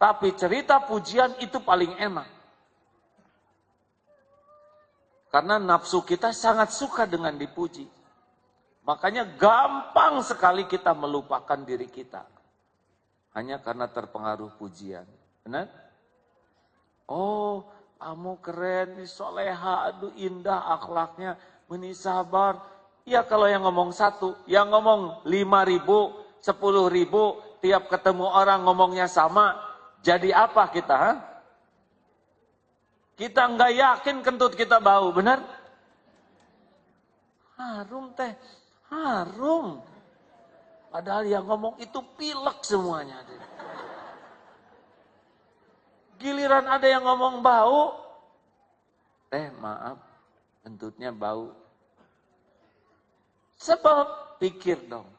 Tapi cerita pujian itu paling enak. Karena nafsu kita sangat suka dengan dipuji. Makanya gampang sekali kita melupakan diri kita. Hanya karena terpengaruh pujian. Benar? Oh, kamu keren, soleha, aduh indah akhlaknya, sabar. Ya kalau yang ngomong 1, yang ngomong 5.000, 10.000, tiap ketemu orang ngomongnya sama. Jadi apa kita? Ha? Kita nggak yakin kentut kita bau, benar? Harum teh, harum. Padahal yang ngomong itu pilek semuanya. Giliran ada yang ngomong bau, maaf, kentutnya bau. Sebab pikir dong,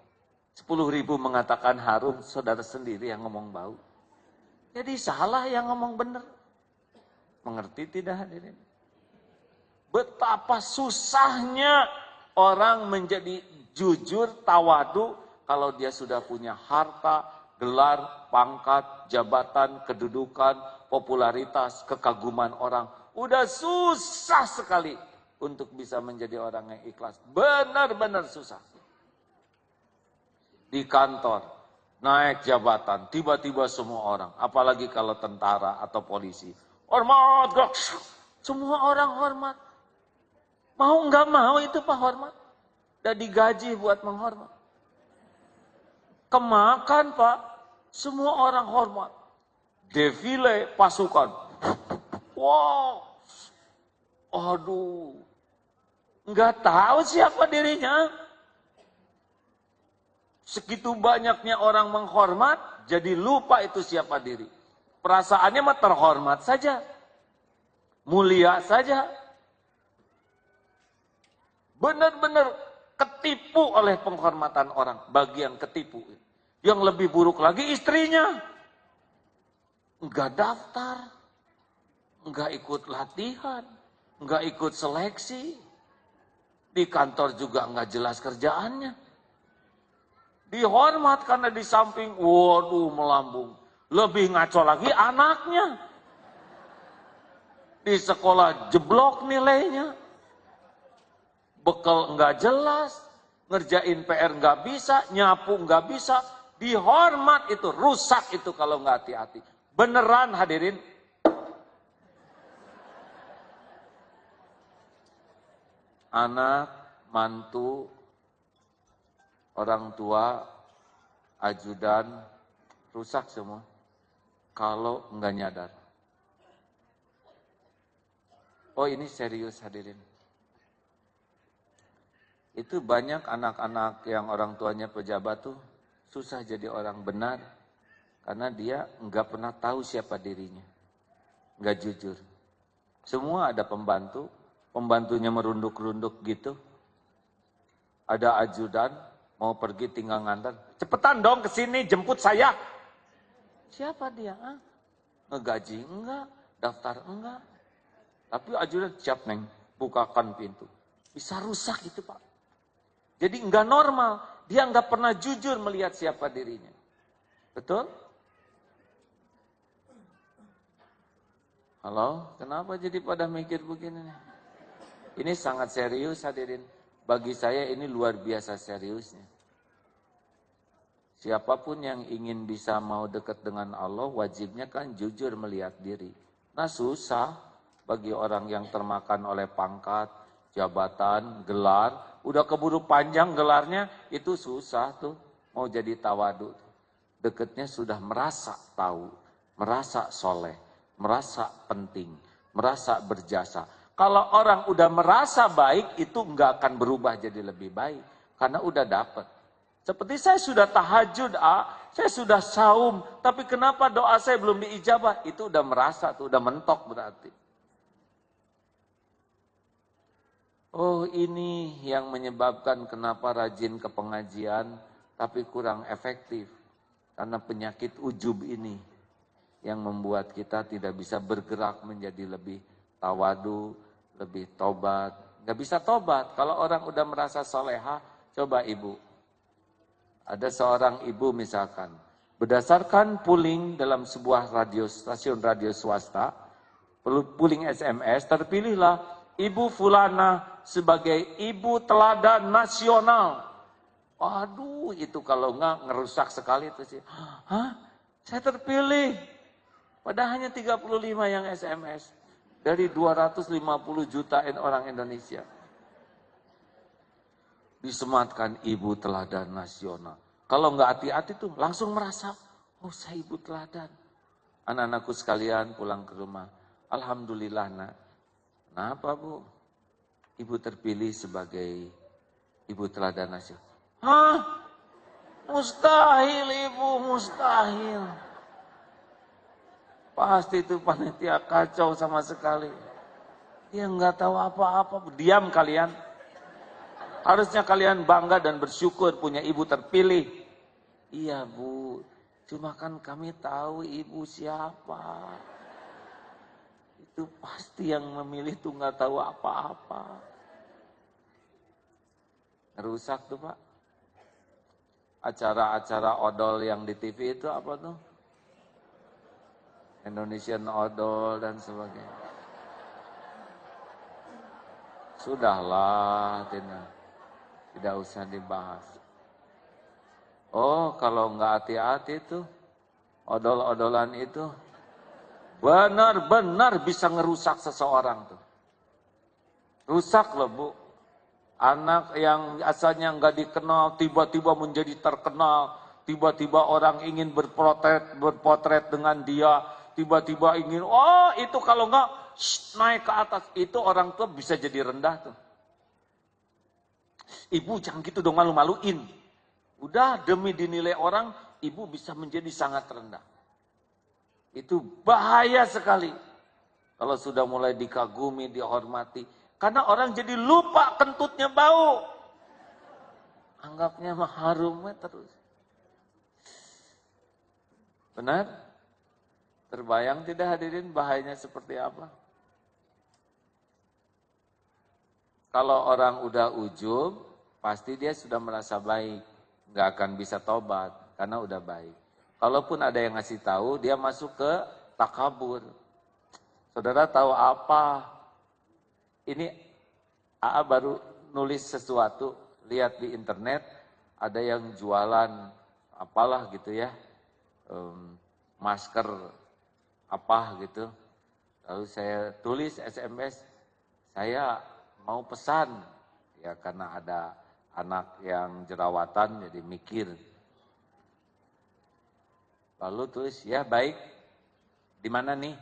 10.000 mengatakan harum, saudara sendiri yang ngomong bau. Jadi salah yang ngomong benar. Mengerti tidak hadirin? Betapa susahnya orang menjadi jujur, tawadu kalau dia sudah punya harta, gelar, pangkat, jabatan, kedudukan, popularitas, kekaguman orang. Udah susah sekali untuk bisa menjadi orang yang ikhlas. Benar-benar susah. Di kantor, naik jabatan, tiba-tiba semua orang, apalagi kalau tentara atau polisi. Hormat, semua orang hormat. Mau nggak mau itu Pak hormat. Udah digaji buat menghormat. Kemakan Pak, semua orang hormat. Defile pasukan. Wow, aduh, nggak tahu siapa dirinya. Segitu banyaknya orang menghormat, jadi lupa itu siapa diri. Perasaannya mah terhormat saja. Mulia saja. Benar-benar ketipu oleh penghormatan orang. Bagi yang ketipu. Yang lebih buruk lagi istrinya. Enggak daftar. Enggak ikut latihan. Enggak ikut seleksi. Di kantor juga enggak jelas kerjaannya. Dihormat karena di samping, waduh melambung. Lebih ngaco lagi anaknya. Di sekolah jeblok nilainya. Bekal enggak jelas. Ngerjain PR enggak bisa. Nyapu enggak bisa. Dihormat itu. Rusak itu kalau enggak hati-hati. Beneran hadirin. Anak, mantu, orang tua, ajudan, rusak semua. Kalau enggak nyadar. Oh ini serius hadirin. Itu banyak anak-anak yang orang tuanya pejabat tuh susah jadi orang benar. Karena dia enggak pernah tahu siapa dirinya. Enggak jujur. Semua ada pembantu. Pembantunya merunduk-runduk gitu. Ada ajudan mau pergi tinggal ngantar. Cepetan dong ke sini jemput saya. Siapa dia? Ngegaji enggak, daftar enggak. Tapi ajudan siap neng, bukakan pintu. Bisa rusak itu Pak. Jadi enggak normal. Dia enggak pernah jujur melihat siapa dirinya. Betul? Halo, kenapa jadi pada mikir begini? Ini sangat serius hadirin. Bagi saya ini luar biasa seriusnya. Siapapun yang ingin bisa mau dekat dengan Allah, wajibnya kan jujur melihat diri. Nah susah bagi orang yang termakan oleh pangkat, jabatan, gelar. Udah keburu panjang gelarnya, itu susah tuh. Mau jadi tawadu. Dekatnya sudah merasa tahu, merasa soleh, merasa penting, merasa berjasa. Kalau orang udah merasa baik, itu nggak akan berubah jadi lebih baik. Karena udah dapet. Seperti saya sudah tahajud, saya sudah saum, tapi kenapa doa saya belum diijabah? Itu udah merasa, tuh udah mentok berarti. Oh ini yang menyebabkan kenapa rajin ke pengajian, tapi kurang efektif. Karena penyakit ujub ini yang membuat kita tidak bisa bergerak menjadi lebih tawadu, lebih tobat. Gak bisa tobat, kalau orang udah merasa soleha, coba ibu. Ada seorang ibu misalkan, Berdasarkan polling dalam sebuah stasiun radio swasta, polling SMS, terpilihlah Ibu Fulana sebagai ibu teladan nasional. Waduh, itu kalau enggak ngerusak sekali itu sih. Hah? Saya terpilih. Padahal hanya 35 yang SMS dari 250 juta orang Indonesia. Disematkan ibu teladan nasional. Kalau enggak hati-hati tuh langsung merasa, oh saya ibu teladan. Anak-anakku sekalian pulang ke rumah. Alhamdulillah nak. Kenapa Bu? Ibu terpilih sebagai ibu teladan nasional. Hah? Mustahil Ibu, mustahil. Pasti itu panitia kacau sama sekali. Dia enggak tahu apa-apa. Diam kalian. Harusnya kalian bangga dan bersyukur punya ibu terpilih. Iya Bu, cuma kan kami tahu ibu siapa. Itu pasti yang memilih tuh nggak tahu apa-apa. Rusak tuh Pak. Acara-acara odol yang di TV itu apa tuh? Indonesian Odol dan sebagainya. Sudahlah, tidak usah dibahas. Oh, kalau nggak hati-hati tuh, odol-odolan itu benar-benar bisa ngerusak seseorang tuh. Rusak loh Bu. Anak yang asalnya nggak dikenal, tiba-tiba menjadi terkenal. Tiba-tiba orang ingin berpotret dengan dia. Tiba-tiba ingin, oh itu kalau nggak naik ke atas. Itu orang tua bisa jadi rendah tuh. Ibu jangan gitu dong, malu-maluin. Udah demi dinilai orang, ibu bisa menjadi sangat rendah. Itu bahaya sekali. Kalau sudah mulai dikagumi, dihormati. Karena orang jadi lupa kentutnya bau. Anggapnya mah harum terus. Benar? Terbayang tidak hadirin bahayanya seperti apa? Kalau orang udah ujub, pasti dia sudah merasa baik. Nggak akan bisa tobat karena udah baik. Kalaupun ada yang ngasih tahu, dia masuk ke takabur. Saudara tahu apa? Ini AA baru nulis sesuatu, lihat di internet, ada yang jualan apalah gitu ya, masker apa gitu. Lalu saya tulis SMS, saya mau pesan, ya karena ada anak yang jerawatan jadi mikir. Lalu tulis, ya baik, di mana nih?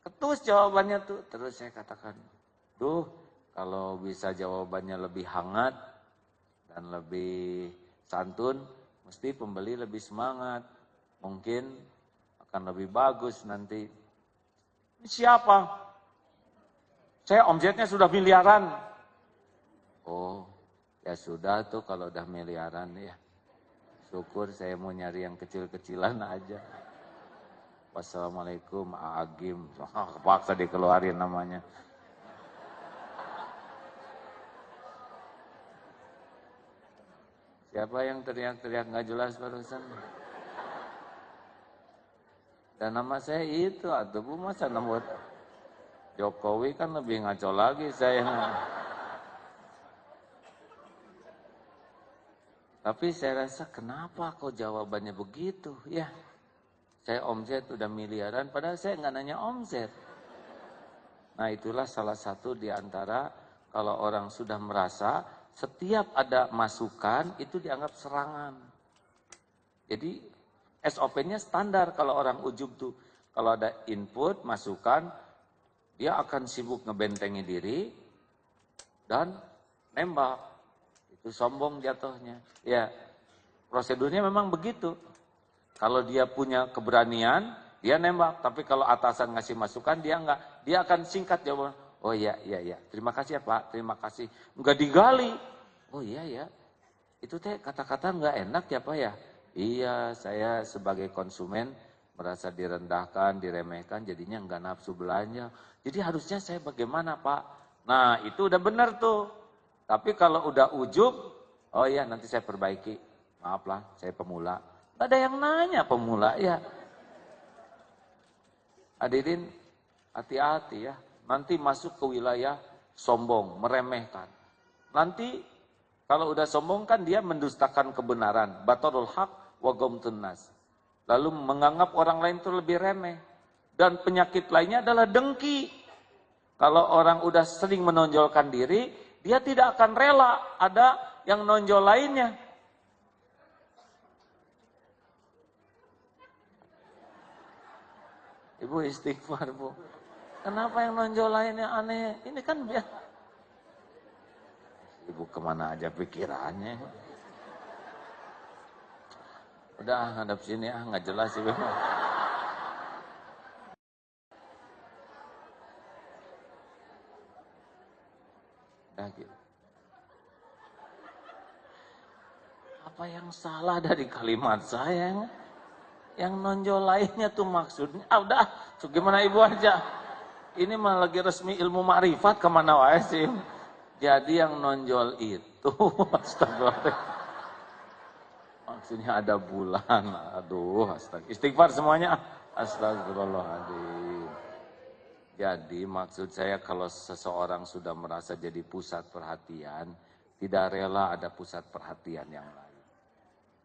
Ketus jawabannya tuh. Terus saya katakan, duh kalau bisa jawabannya lebih hangat dan lebih santun, mesti pembeli lebih semangat. Mungkin akan lebih bagus nanti. Ini siapa? Saya omsetnya sudah miliaran. Oh, ya sudah tuh kalau udah miliaran ya. Syukur saya mau nyari yang kecil-kecilan aja. Wassalamualaikum Agim. Paksa dikeluarin namanya. Siapa yang teriak-teriak nggak jelas barusan? Dan nama saya itu, atau Bu masa nama Jokowi kan lebih ngaco lagi saya. Tapi saya rasa kenapa kok jawabannya begitu? Ya, saya omset udah miliaran, padahal saya nggak nanya omset. Nah itulah salah satu di antara kalau orang sudah merasa setiap ada masukan itu dianggap serangan. Jadi SOP-nya standar kalau orang ujub tuh. Kalau ada input, masukan, dia akan sibuk ngebentengi diri dan nembak. Itu sombong jatuhnya. Ya, prosedurnya memang begitu. Kalau dia punya keberanian, dia nembak. Tapi kalau atasan ngasih masukan, dia enggak. Dia akan singkat jawaban. Oh iya. Terima kasih ya Pak, terima kasih. Enggak digali. Oh iya ya. Itu teh kata-kata enggak enak ya Pak ya. Iya, saya sebagai konsumen merasa direndahkan, diremehkan, jadinya enggak nafsu belanja. Jadi harusnya saya bagaimana Pak? Nah itu udah benar tuh. Tapi kalau udah ujub, oh iya nanti saya perbaiki. Maaf lah, saya pemula. Gak ada yang nanya pemula ya. Hadirin, hati-hati ya. Nanti masuk ke wilayah sombong, meremehkan. Nanti kalau udah sombong kan dia mendustakan kebenaran. Batarul haq wa ghamtun nas. Lalu menganggap orang lain itu lebih remeh. Dan penyakit lainnya adalah dengki. Kalau orang udah sering menonjolkan diri, dia tidak akan rela ada yang nonjol lainnya. Ibu istighfar, Bu. Kenapa yang nonjol lainnya aneh? Ini kan biar. Ibu kemana aja pikirannya. Udah hadap sini nggak jelas Ibu. Udah gitu. Apa yang salah dari kalimat saya? Yang nonjol lainnya tuh maksudnya, udah, gimana Ibu aja. Ini mah lagi resmi ilmu makrifat kemana wae sih. Jadi yang nonjol itu, astagfirullah. Maksudnya ada bulan, aduh, astagfirullah. Istighfar semuanya, astagfirullahaladzim. Jadi maksud saya kalau seseorang sudah merasa jadi pusat perhatian, tidak rela ada pusat perhatian yang lain.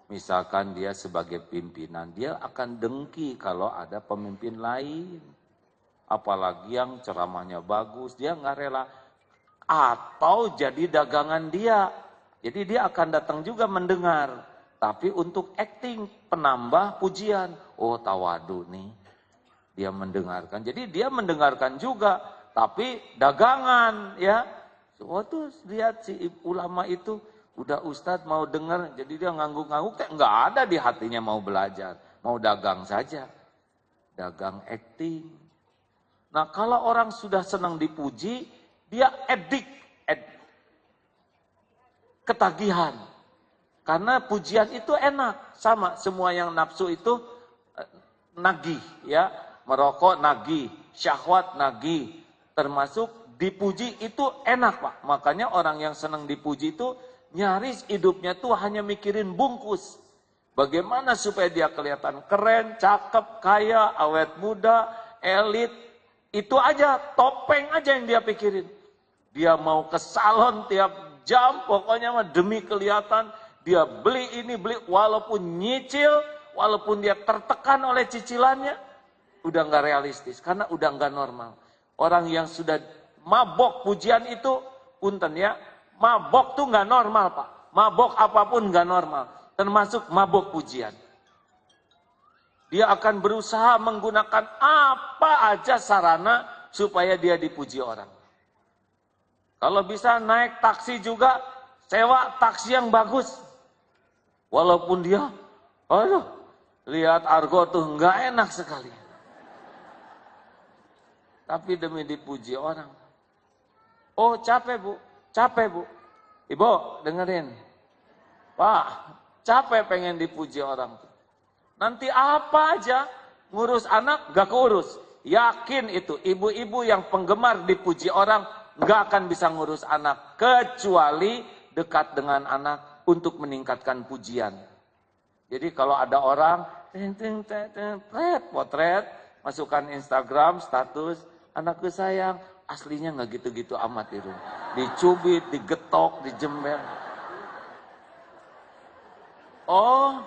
Misalkan dia sebagai pimpinan, dia akan dengki kalau ada pemimpin lain. Apalagi yang ceramahnya bagus, dia nggak rela. Atau jadi dagangan dia. Jadi dia akan datang juga mendengar. Tapi untuk acting, penambah pujian. Oh tawadu nih, dia mendengarkan. Jadi dia mendengarkan juga, tapi dagangan ya. Waktu lihat si ulama itu, udah ustadz mau dengar, jadi dia ngangguk-ngangguk, nggak ada di hatinya mau belajar, mau dagang saja, dagang acting. Nah kalau orang sudah senang dipuji, dia ketagihan, karena pujian itu enak, sama semua yang nafsu itu nagih, ya, merokok nagih, syahwat nagih, termasuk dipuji itu enak Pak. Makanya orang yang senang dipuji itu nyaris hidupnya tuh hanya mikirin bungkus. Bagaimana supaya dia kelihatan keren, cakep, kaya, awet muda, elit. Itu aja, topeng aja yang dia pikirin. Dia mau ke salon tiap jam, pokoknya mah demi kelihatan. Dia beli ini, beli, walaupun nyicil, walaupun dia tertekan oleh cicilannya, udah nggak realistis, karena udah nggak normal. Orang yang sudah mabok pujian itu, punten ya, mabok tuh nggak normal Pak. Mabok apapun nggak normal, termasuk mabok pujian. Dia akan berusaha menggunakan apa aja sarana supaya dia dipuji orang. Kalau bisa naik taksi juga, sewa taksi yang bagus. Walaupun dia, aduh, lihat argo tuh nggak enak sekali. Tapi demi dipuji orang. Oh capek Bu, capek Bu. Ibu dengerin. Pak, capek pengen dipuji orang. Nanti apa aja, ngurus anak gak keurus. Yakin itu, ibu-ibu yang penggemar dipuji orang, gak akan bisa ngurus anak. Kecuali dekat dengan anak untuk meningkatkan pujian. Jadi kalau ada orang, potret, masukkan Instagram, status, anakku sayang, aslinya gak gitu-gitu amat itu. Dicubit, digetok, dijember. Oh,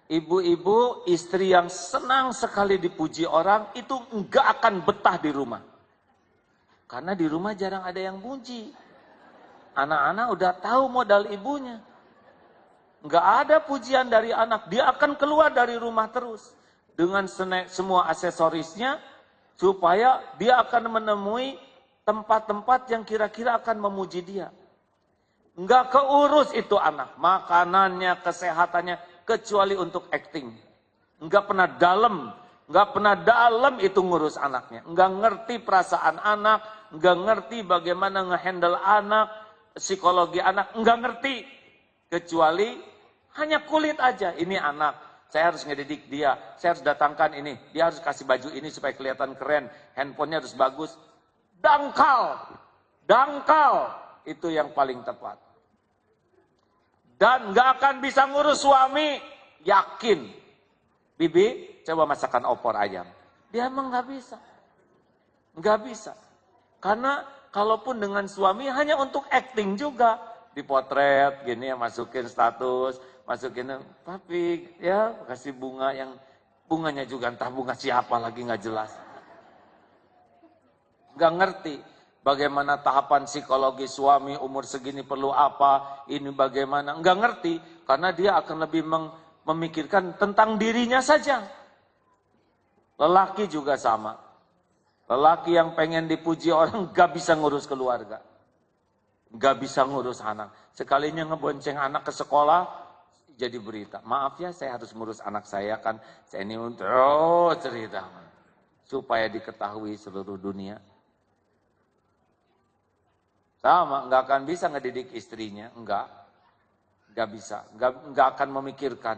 ibu-ibu, istri yang senang sekali dipuji orang, itu enggak akan betah di rumah. Karena di rumah jarang ada yang puji. Anak-anak udah tahu modal ibunya. Enggak ada pujian dari anak, dia akan keluar dari rumah terus. Dengan semua aksesorisnya, supaya dia akan menemui tempat-tempat yang kira-kira akan memuji dia. Enggak keurus itu anak, makanannya, kesehatannya, kecuali untuk acting. Enggak pernah dalam itu ngurus anaknya. Enggak ngerti perasaan anak, enggak ngerti bagaimana ngehandle anak, psikologi anak, enggak ngerti. Kecuali hanya kulit aja, ini anak, saya harus ngedidik dia, saya harus datangkan ini, dia harus kasih baju ini supaya kelihatan keren, handphonenya harus bagus. Dangkal, itu yang paling tepat. Dan nggak akan bisa ngurus suami, yakin. Bibi, coba masakan opor ayam. Dia emang nggak bisa. Nggak bisa. Karena kalaupun dengan suami hanya untuk acting juga. Dipotret, gini ya, masukin status, masukin, tapi ya kasih bunga yang, bunganya juga entah bunga siapa lagi nggak jelas. Nggak ngerti. Bagaimana tahapan psikologi suami umur segini perlu apa, ini bagaimana, enggak ngerti. Karena dia akan lebih memikirkan tentang dirinya saja. Lelaki juga sama. Lelaki yang pengen dipuji orang enggak bisa ngurus keluarga. Enggak bisa ngurus anak. Sekalinya ngebonceng anak ke sekolah, jadi berita. Maaf ya, saya harus ngurus anak saya kan. Saya ini untuk cerita. Supaya diketahui seluruh dunia. Sama, nggak akan bisa ngedidik istrinya, enggak bisa, nggak akan memikirkan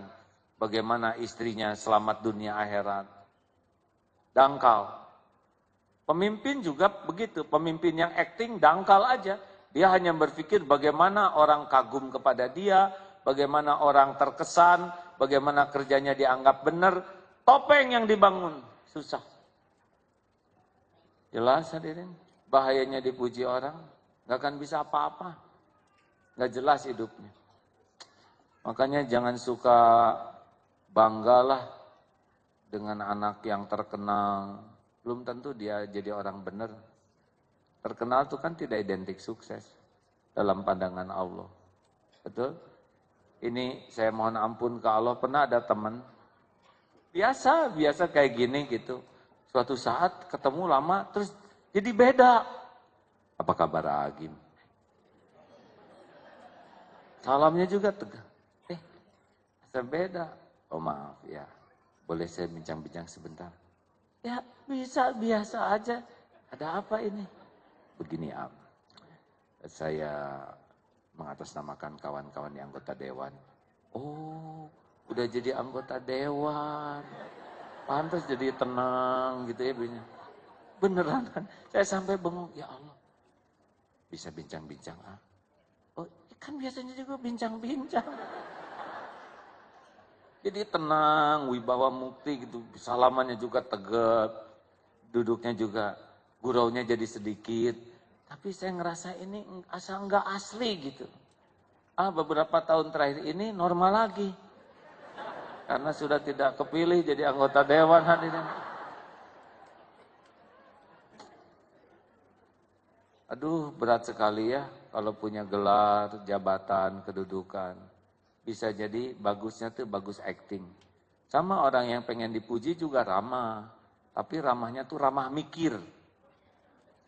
bagaimana istrinya selamat dunia akhirat. Dangkal. Pemimpin juga begitu, pemimpin yang acting dangkal aja. Dia hanya berpikir bagaimana orang kagum kepada dia, bagaimana orang terkesan, bagaimana kerjanya dianggap benar, topeng yang dibangun, susah. Jelas hadirin, bahayanya dipuji orang. Gak akan bisa apa-apa. Gak jelas hidupnya. Makanya jangan suka banggalah dengan anak yang terkenal. Belum tentu dia jadi orang benar. Terkenal itu kan tidak identik sukses dalam pandangan Allah. Betul? Ini saya mohon ampun ke Allah, pernah ada teman. Biasa kayak gini gitu. Suatu saat ketemu lama, terus jadi beda. Apa kabar Agim? Salamnya juga tegang. Saya beda. Oh maaf ya, boleh saya bincang-bincang sebentar? Ya bisa, biasa aja. Ada apa ini? Begini Am, saya mengatasnamakan kawan-kawan yang anggota dewan. Oh, udah jadi anggota dewan. Pantas jadi tenang gitu ya. Beneran kan? Saya sampai bengong, ya Allah. Bisa bincang-bincang ah. Oh, kan biasanya juga bincang-bincang. Jadi tenang, wibawa mukti gitu. Salamannya juga tegap. Duduknya juga, guraunya jadi sedikit. Tapi saya ngerasa ini asal enggak asli gitu. Beberapa tahun terakhir ini normal lagi. Karena sudah tidak kepilih jadi anggota dewan hadirin. Aduh, berat sekali ya kalau punya gelar, jabatan, kedudukan. Bisa jadi bagusnya tuh bagus acting. Sama orang yang pengen dipuji juga ramah. Tapi ramahnya tuh ramah mikir.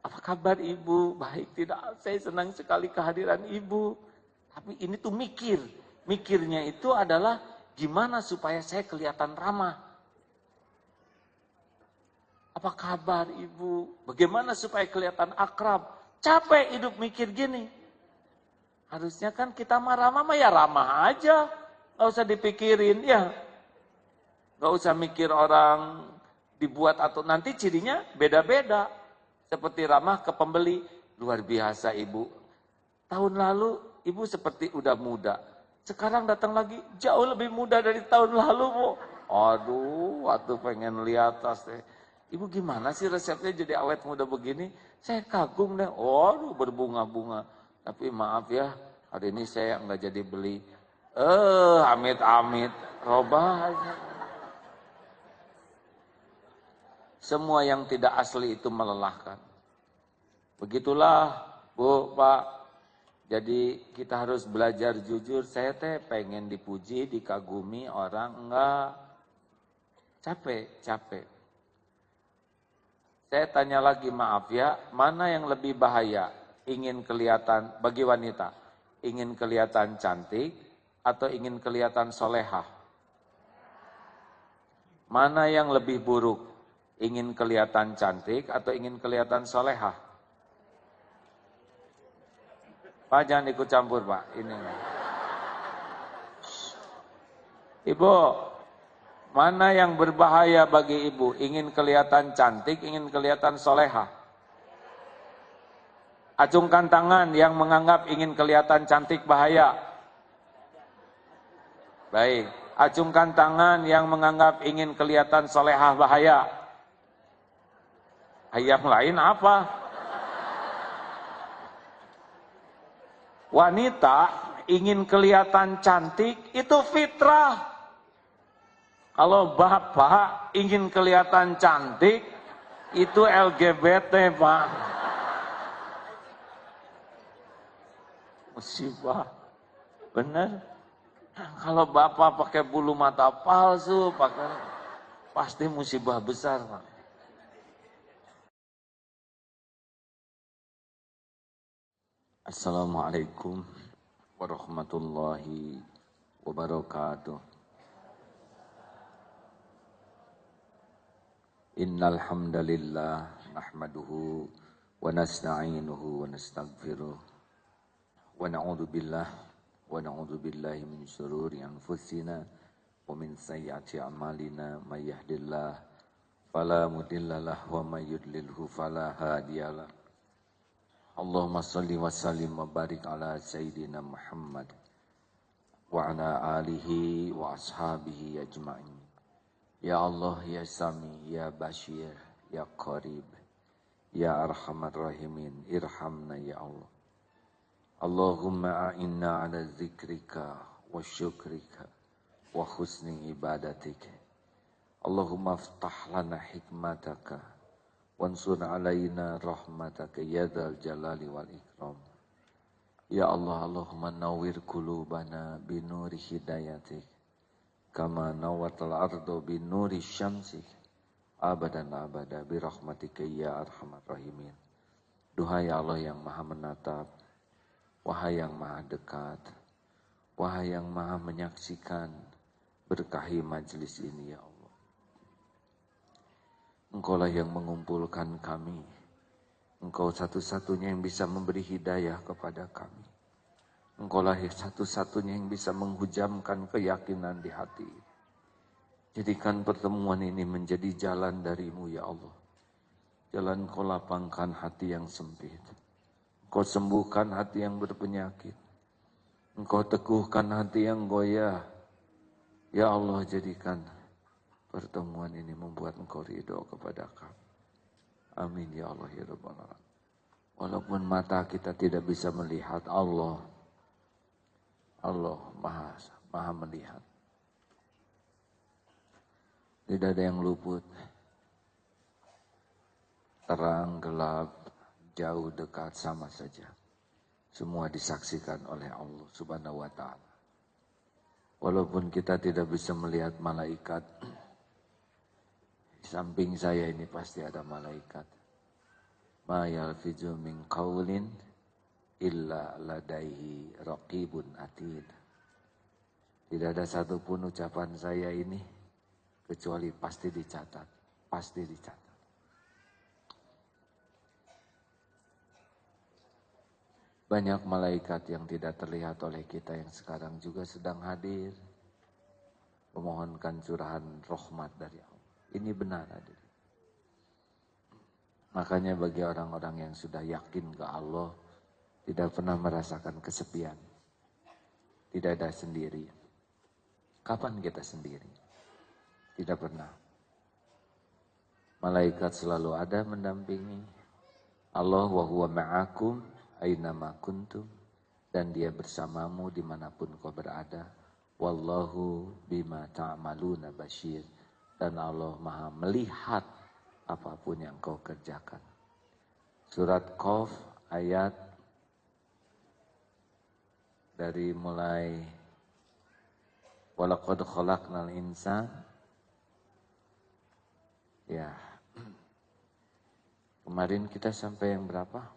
Apa kabar ibu? Baik, tidak. Saya senang sekali kehadiran ibu. Tapi ini tuh mikir. Mikirnya itu adalah gimana supaya saya kelihatan ramah. Apa kabar ibu? Bagaimana supaya kelihatan akrab? Capek hidup mikir gini. Harusnya kan kita ramah ya ramah aja. Gak usah dipikirin ya. Gak usah mikir orang dibuat atau nanti cirinya beda-beda. Seperti ramah ke pembeli. Luar biasa ibu. Tahun lalu ibu seperti udah muda. Sekarang datang lagi jauh lebih muda dari tahun lalu bu. Aduh, waktu pengen lihat tas deh. Ibu gimana sih resepnya jadi awet muda begini? Saya kagum deh. Aduh, berbunga-bunga. Tapi maaf ya, hari ini saya nggak jadi beli. Amit-amit. Robah aja. Semua yang tidak asli itu melelahkan. Begitulah, Bu, Pak. Jadi kita harus belajar jujur. Saya pengen dipuji, dikagumi orang enggak. Capek. Saya tanya lagi, maaf ya, mana yang lebih bahaya? Ingin kelihatan, bagi wanita, ingin kelihatan cantik atau ingin kelihatan solehah? Mana yang lebih buruk? Ingin kelihatan cantik atau ingin kelihatan solehah? Pak jangan ikut campur Pak, ini. Ibu, mana yang berbahaya bagi ibu? Ingin kelihatan cantik, ingin kelihatan solehah? Acungkan tangan yang menganggap ingin kelihatan cantik bahaya. Baik, acungkan tangan yang menganggap ingin kelihatan solehah bahaya. Yang lain apa? Wanita ingin kelihatan cantik itu fitrah. Kalau bapak ingin kelihatan cantik itu LGBT, Pak. Musibah. Benar? Kalau bapak pakai bulu mata palsu, pasti musibah besar, Pak. Assalamualaikum warahmatullahi wabarakatuh. Innal hamdalillah nahmaduhu wa nasta'inuhu wa nastaghfiruh wa na'udzu billahi min syururi anfusina wa min sayyiati a'malina may yahdihillahu fala mudhillalah wa may yudlilhu fala hadiyalah. Allahumma salli wa sallim wa barik ala sayyidina Muhammad wa ala alihi wa ashabihi ajma'in. Ya Allah, ya Sami, ya Bashir, ya Qarib, ya Arhamar Rahimin, irhamna ya Allah. Allahumma a'inna ala zikrika wa syukrika wa husni ibadatika. Allahumma aftah lana hikmataka wansur alaina rahmataka ya dzal jalali wal ikram. Ya Allah, Allahumma nawwir qulubana binuri hidayatik kama nawwatal ardu binuri syamsik abadan abada birahmatika ya arhamar rahimin. Duhai Allah yang maha menatap, wahai yang maha dekat, wahai yang maha menyaksikan, berkahi majlis ini ya Allah. Engkaulah yang mengumpulkan kami. Engkau satu-satunya yang bisa memberi hidayah kepada kami. Engkaulah satu-satunya yang bisa menghujamkan keyakinan di hati. Jadikan pertemuan ini menjadi jalan darimu ya Allah. Jalan Engkau lapangkan hati yang sempit. Engkau sembuhkan hati yang berpenyakit. Engkau teguhkan hati yang goyah. Ya Allah, jadikan pertemuan ini membuat Engkau ridho kepada kami. Amin ya Allah ya Rabbal Alamin. Walaupun mata kita tidak bisa melihat, Allah maha melihat. Tidak ada yang luput. Terang, gelap, jauh, dekat, sama saja. Semua disaksikan oleh Allah Subhanahu wa ta'ala. Walaupun kita tidak bisa melihat malaikat, di samping saya ini pasti ada malaikat. Ma yalfizu min qaulin illa ladaihi raqibun atid. Tidak ada satupun ucapan saya ini kecuali pasti dicatat, pasti dicatat. Banyak malaikat yang tidak terlihat oleh kita yang sekarang juga sedang hadir memohonkan curahan rahmat dari Allah. Ini benar hadir. Makanya bagi orang-orang yang sudah yakin ke Allah, tidak pernah merasakan kesepian. Tidak ada sendiri. Kapan kita sendiri? Tidak pernah. Malaikat selalu ada mendampingi. Allah wa huwa ma'akum aynama kuntum. Dan dia bersamamu dimanapun kau berada. Wallahu bima ta'maluna basyir. Dan Allah maha melihat apapun yang kau kerjakan. Surat Qaf ayat dari mulai walaqad khalaqnal insan. Ya. Kemarin kita sampai yang berapa?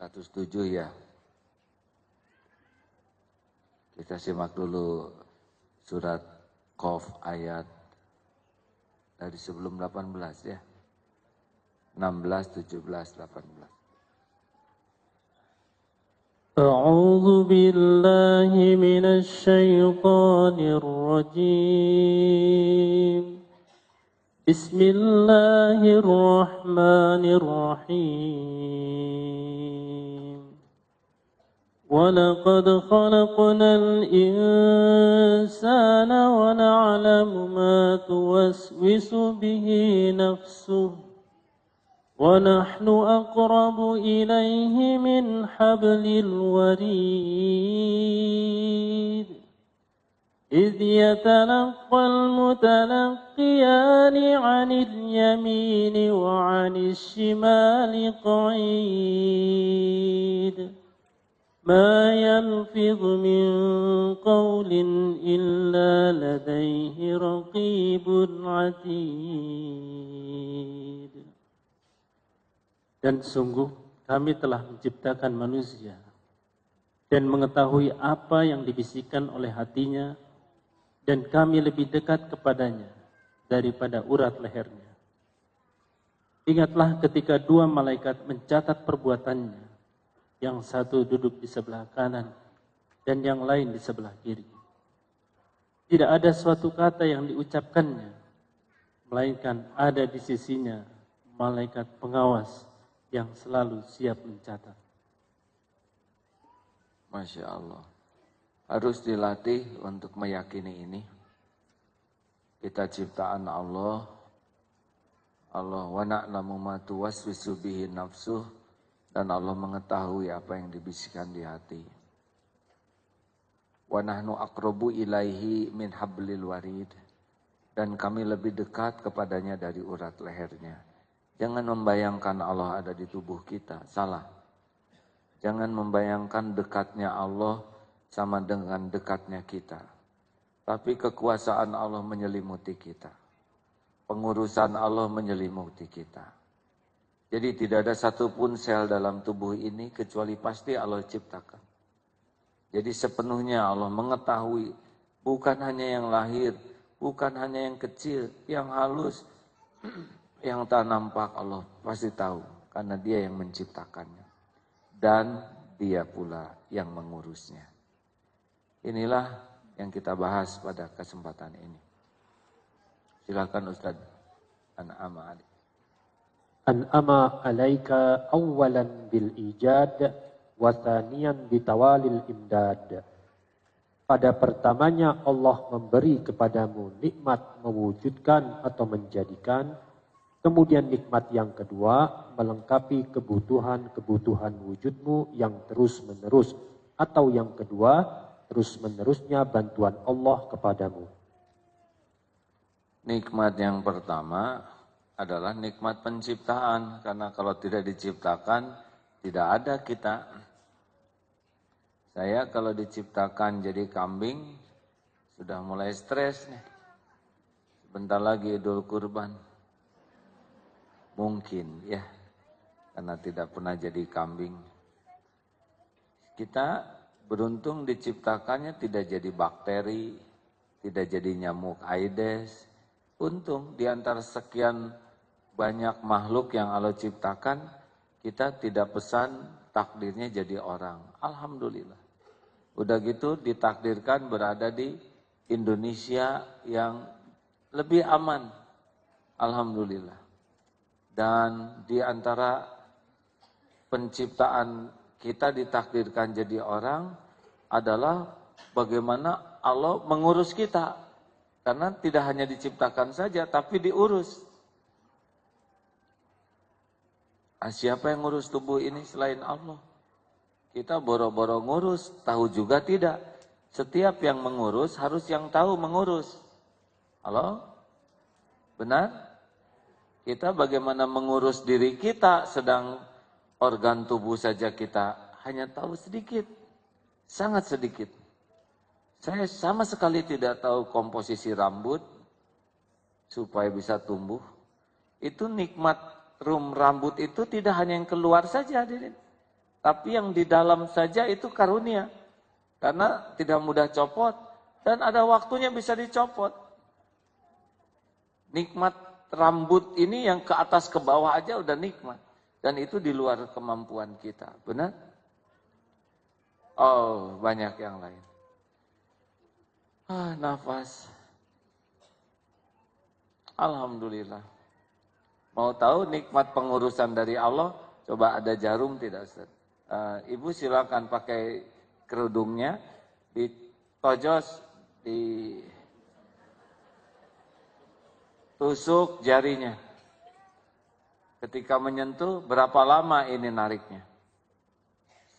107 ya. Kita simak dulu surat Qaf ayat dari sebelum 18 ya. 16, 17, 18. أعوذ بالله من الشيطان الرجيم بسم الله الرحمن الرحيم ولقد خلقنا الإنسان ونعلم ما توسوس به نفسه ونحن أقرب إليه من حبل الوريد إذ يتلقى المتلقيان عن اليمين وعن الشمال قعيد ما يلفظ من قول إلا لديه رقيب عتيد. Dan sungguh kami telah menciptakan manusia dan mengetahui apa yang dibisikkan oleh hatinya, dan kami lebih dekat kepadanya daripada urat lehernya. Ingatlah ketika dua malaikat mencatat perbuatannya, yang satu duduk di sebelah kanan dan yang lain di sebelah kiri. Tidak ada suatu kata yang diucapkannya, melainkan ada di sisinya malaikat pengawas yang selalu siap mencatat. Masya Allah. Harus dilatih untuk meyakini ini. Kita ciptaan Allah. Allah wa na'lamu ma tuwaswisu bihi nafsuh. Dan Allah mengetahui apa yang dibisikkan di hati. Wa nahnu aqrabu ilaihi min hablil warid. Dan kami lebih dekat kepadanya dari urat lehernya. Jangan membayangkan Allah ada di tubuh kita. Salah. Jangan membayangkan dekatnya Allah sama dengan dekatnya kita. Tapi kekuasaan Allah menyelimuti kita. Pengurusan Allah menyelimuti kita. Jadi tidak ada satupun sel dalam tubuh ini kecuali pasti Allah ciptakan. Jadi sepenuhnya Allah mengetahui, bukan hanya yang lahir, bukan hanya yang kecil, yang halus, yang tak nampak, Allah pasti tahu karena Dia yang menciptakannya. Dan Dia pula yang mengurusnya. Inilah yang kita bahas pada kesempatan ini. Silakan Ustaz An'ama Ali. An'ama alaika awalan bil ijad wa thaniyan bitawalil imdad. Pada pertamanya Allah memberi kepadamu nikmat mewujudkan atau menjadikan, kemudian nikmat yang kedua melengkapi kebutuhan-kebutuhan wujudmu yang terus-menerus, atau yang kedua terus-menerusnya bantuan Allah kepadamu. Nikmat yang pertama adalah nikmat penciptaan, karena kalau tidak diciptakan tidak ada kita. Saya kalau diciptakan jadi kambing sudah mulai stres nih. Sebentar lagi Idul Kurban. Mungkin ya, karena tidak pernah jadi kambing. Kita beruntung diciptakannya tidak jadi bakteri, tidak jadi nyamuk Aedes. Untung di antara sekian banyak makhluk yang Allah ciptakan, kita tidak pesan takdirnya jadi orang. Alhamdulillah. Udah gitu ditakdirkan berada di Indonesia yang lebih aman. Alhamdulillah. Dan di antara penciptaan kita ditakdirkan jadi orang adalah bagaimana Allah mengurus kita. Karena tidak hanya diciptakan saja, tapi diurus. Siapa yang ngurus tubuh ini selain Allah? Kita boro-boro ngurus, tahu juga tidak. Setiap yang mengurus harus yang tahu mengurus. Halo? Benar? Kita bagaimana mengurus diri kita, sedang organ tubuh saja kita hanya tahu sedikit. Sangat sedikit. Saya sama sekali tidak tahu komposisi rambut supaya bisa tumbuh. Itu nikmat rambut itu tidak hanya yang keluar saja, tapi yang di dalam saja itu karunia. Karena tidak mudah copot dan ada waktunya bisa dicopot. Nikmat rambut ini yang ke atas ke bawah aja udah nikmat. Dan itu di luar kemampuan kita, benar? Oh, banyak yang lain. Nafas. Alhamdulillah. Mau tahu nikmat pengurusan dari Allah? Coba ada jarum tidak, Ustaz? Ibu silakan pakai kerudungnya, ditojos, ditusuk jarinya. Ketika menyentuh, berapa lama ini nariknya?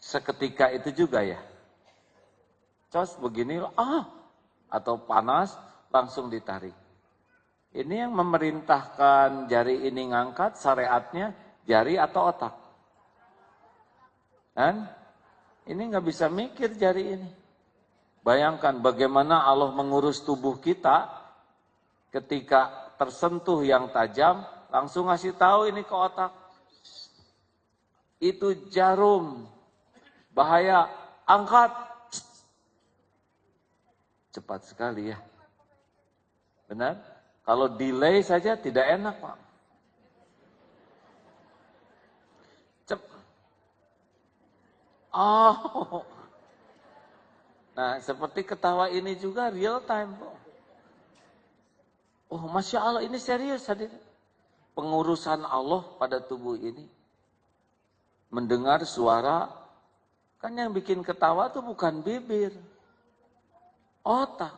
Seketika itu juga ya. Cos begini, atau panas, langsung ditarik. Ini yang memerintahkan jari ini ngangkat, syariatnya jari atau otak? Kan? Ini nggak bisa mikir jari ini. Bayangkan bagaimana Allah mengurus tubuh kita ketika tersentuh yang tajam, langsung ngasih tahu ini ke otak. Itu jarum, bahaya, angkat. Cepat sekali ya. Benar? Kalau delay saja tidak enak, Pak. Nah, seperti ketawa ini juga real time, Pak. Oh, Masya Allah, ini serius hadir. Pengurusan Allah pada tubuh ini. Mendengar suara, kan yang bikin ketawa itu bukan bibir. Otak.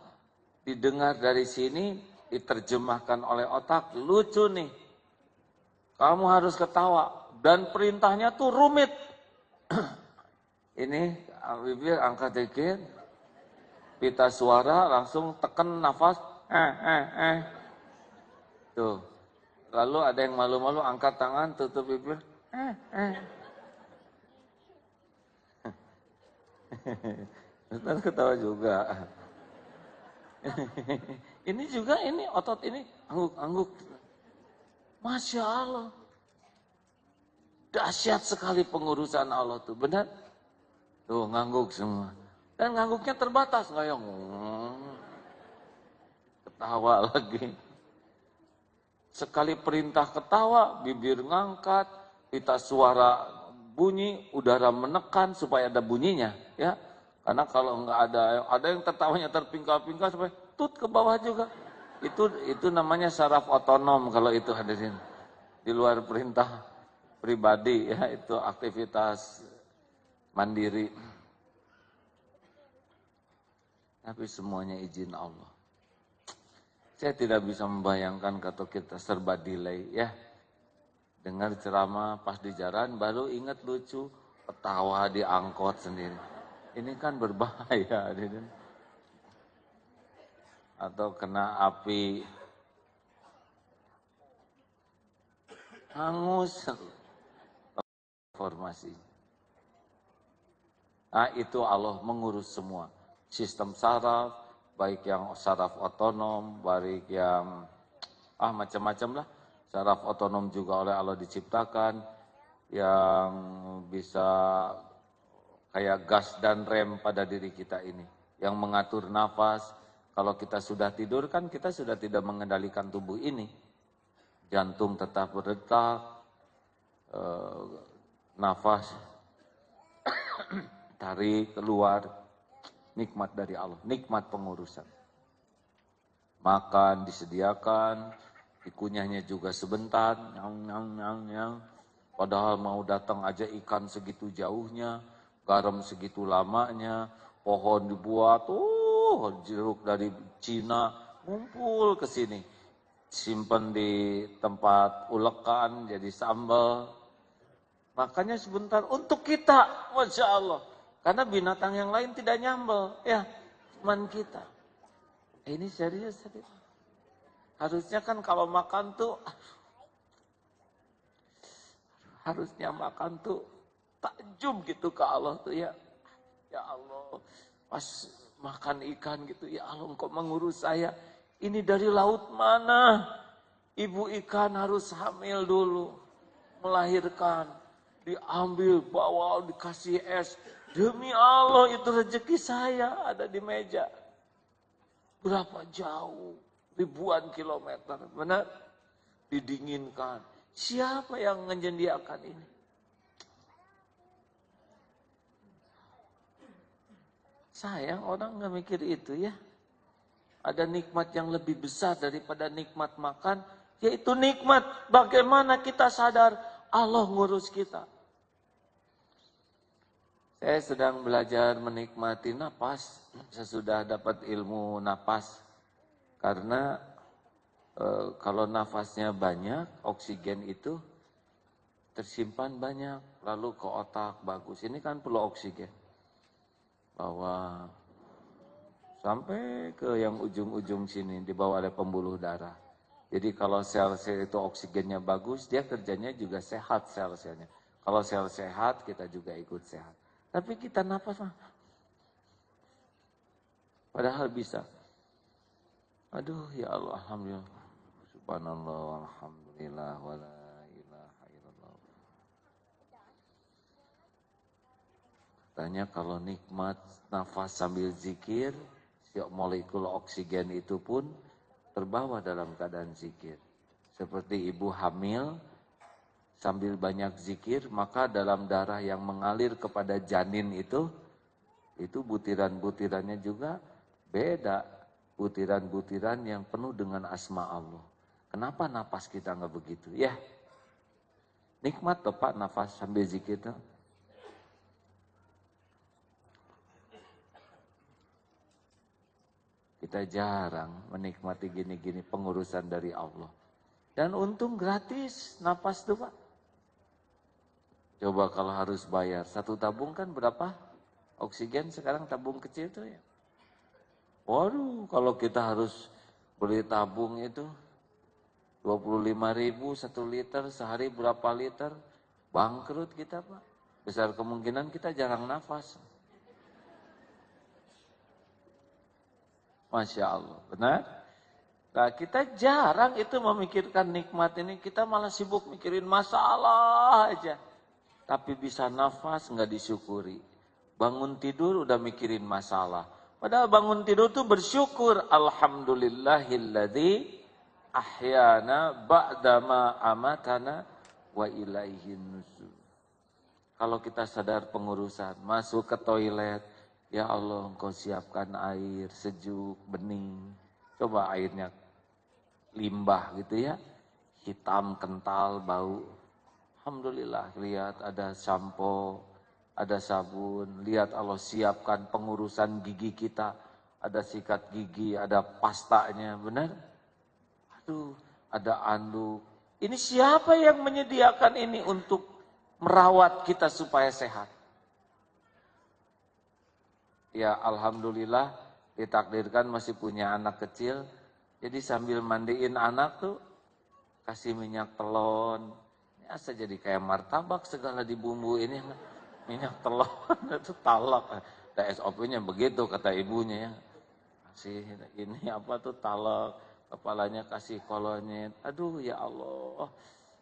Didengar dari sini, diterjemahkan oleh otak. Lucu nih. Kamu harus ketawa. Dan perintahnya tuh rumit. Ini bibir angkat dikit. Pita suara langsung tekan nafas. Tuh. Lalu ada yang malu-malu angkat tangan, tutup bibir. Ustaz ketawa juga. Ini juga, ini otot ini angguk-angguk. Masya Allah. Dahsyat sekali pengurusan Allah tuh, benar? Tuh ngangguk semua. Dan ngangguknya terbatas, nggak yang ketawa lagi. Sekali perintah ketawa, bibir ngangkat, pita suara bunyi, udara menekan supaya ada bunyinya, ya. Karena kalau nggak ada yang tertawanya terpingkal-pingkal sampai tut ke bawah juga. Itu namanya saraf otonom kalau itu hadirin. Di luar perintah pribadi, ya, itu aktivitas mandiri. Tapi semuanya izin Allah. Saya tidak bisa membayangkan kalau kita serba delay, ya. Dengar ceramah pas di jalan, baru ingat lucu, ketawa di angkot sendiri. Ini kan berbahaya. Atau kena api, hangus, informasi. Nah, itu Allah mengurus semua. Sistem saraf, baik yang saraf otonom, baik yang macam-macam lah. Saraf otonom juga oleh Allah diciptakan, yang bisa kayak gas dan rem pada diri kita ini. Yang mengatur nafas, kalau kita sudah tidur kan kita sudah tidak mengendalikan tubuh ini. Jantung tetap berdetak, nafas tarik keluar, nikmat dari Allah, nikmat pengurusan. Makan disediakan, dikunyahnya juga sebentar, nyang. Padahal mau datang aja ikan segitu jauhnya, garam segitu lamanya, pohon dibuat, jeruk dari Cina ngumpul ke sini, simpan di tempat ulekan jadi sambal. Makanya sebentar untuk kita, Masya Allah. Karena binatang yang lain tidak nyambel, ya, cuman kita. Ini serius. Harusnya kan kalau makan tuh, harusnya makan tuh takjub gitu ke Allah tuh, ya. Ya Allah, pas makan ikan gitu, ya Allah Engkau mengurus saya. Ini dari laut mana? Ibu ikan harus hamil dulu, melahirkan, diambil, bawa, dikasih es. Demi Allah itu rezeki saya ada di meja. Berapa jauh? Ribuan kilometer. Benar? Didinginkan. Siapa yang menyediakan ini? Sayang orang nggak mikir itu, ya. Ada nikmat yang lebih besar daripada nikmat makan. Yaitu nikmat bagaimana kita sadar Allah ngurus kita. Saya sedang belajar menikmati napas sesudah dapat ilmu napas. Karena kalau nafasnya banyak, oksigen itu tersimpan banyak, lalu ke otak bagus. Ini kan perlu oksigen. Bahwa sampai ke yang ujung-ujung sini dibawa oleh pembuluh darah. Jadi kalau sel-sel itu oksigennya bagus, dia kerjanya juga sehat sel-selnya. Kalau sel sehat, kita juga ikut sehat. Tapi kita napas mah, padahal bisa. Aduh ya Allah, alhamdulillah. Subhanallah, alhamdulillah, wala ilaha illallah. Katanya kalau nikmat nafas sambil zikir, si molekul oksigen itu pun terbawa dalam keadaan zikir. Seperti ibu hamil, sambil banyak zikir, maka dalam darah yang mengalir kepada janin itu butiran-butirannya juga beda. Butiran-butiran yang penuh dengan asma Allah. Kenapa napas kita nggak begitu? Ya, nikmat toh Pak nafas sambil zikir tuh. Kita jarang menikmati gini-gini pengurusan dari Allah. Dan untung gratis napas tuh Pak. Coba kalau harus bayar, satu tabung kan berapa? Oksigen sekarang tabung kecil tuh ya. Waduh, kalau kita harus beli tabung itu 25.000 1 liter, sehari berapa liter? Bangkrut kita Pak. Besar kemungkinan kita jarang nafas. Masya Allah, benar? Nah, kita jarang itu memikirkan nikmat ini, kita malah sibuk mikirin masalah aja. Tapi bisa nafas nggak disyukuri. Bangun tidur udah mikirin masalah. Padahal bangun tidur tuh bersyukur. Alhamdulillahilladzi ahyana ba'dama amatana wa ilaihin nusur. Kalau kita sadar pengurusan, masuk ke toilet, ya Allah Engkau siapkan air sejuk, bening. Coba airnya limbah gitu ya, hitam, kental, bau. Alhamdulillah, lihat ada sampo, ada sabun, lihat Allah siapkan pengurusan gigi kita, ada sikat gigi, ada pastanya, benar? Aduh, ada anduk. Ini siapa yang menyediakan ini untuk merawat kita supaya sehat? Ya Alhamdulillah, ditakdirkan masih punya anak kecil, jadi sambil mandiin anak tuh, kasih minyak telon, asa jadi kayak martabak segala dibumbuin ini minyak telon itu talak. Ada SOP-nya begitu kata ibunya ya. Kasih ini apa tuh talak, kepalanya kasih kolonyet. Aduh ya Allah.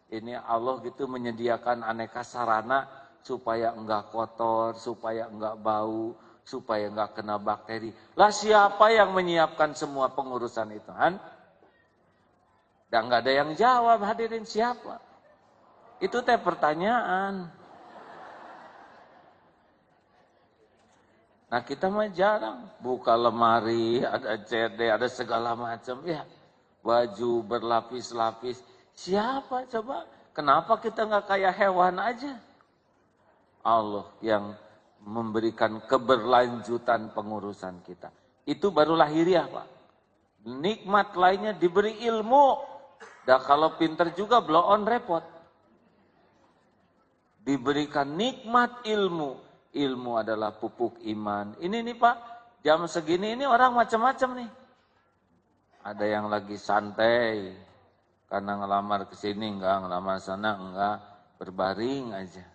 Ini Allah gitu menyediakan aneka sarana supaya enggak kotor, supaya enggak bau, supaya enggak kena bakteri. Lah siapa yang menyiapkan semua pengurusan itu, Han? Dan enggak ada yang jawab, hadirin, siapa? Itu teh pertanyaan. Nah kita mah jarang buka lemari, ada CD, ada segala macam ya. Baju berlapis-lapis. Siapa coba? Kenapa kita nggak kayak hewan aja? Allah yang memberikan keberlanjutan pengurusan kita. Itu baru lahiriah Pak. Nikmat lainnya diberi ilmu. Dan kalau pinter juga blow on repot. Diberikan nikmat ilmu. Ilmu adalah pupuk iman. Ini nih Pak, jam segini ini orang macam-macam nih. Ada yang lagi santai, karena ngelamar ke sini enggak, ngelamar sana enggak, berbaring aja.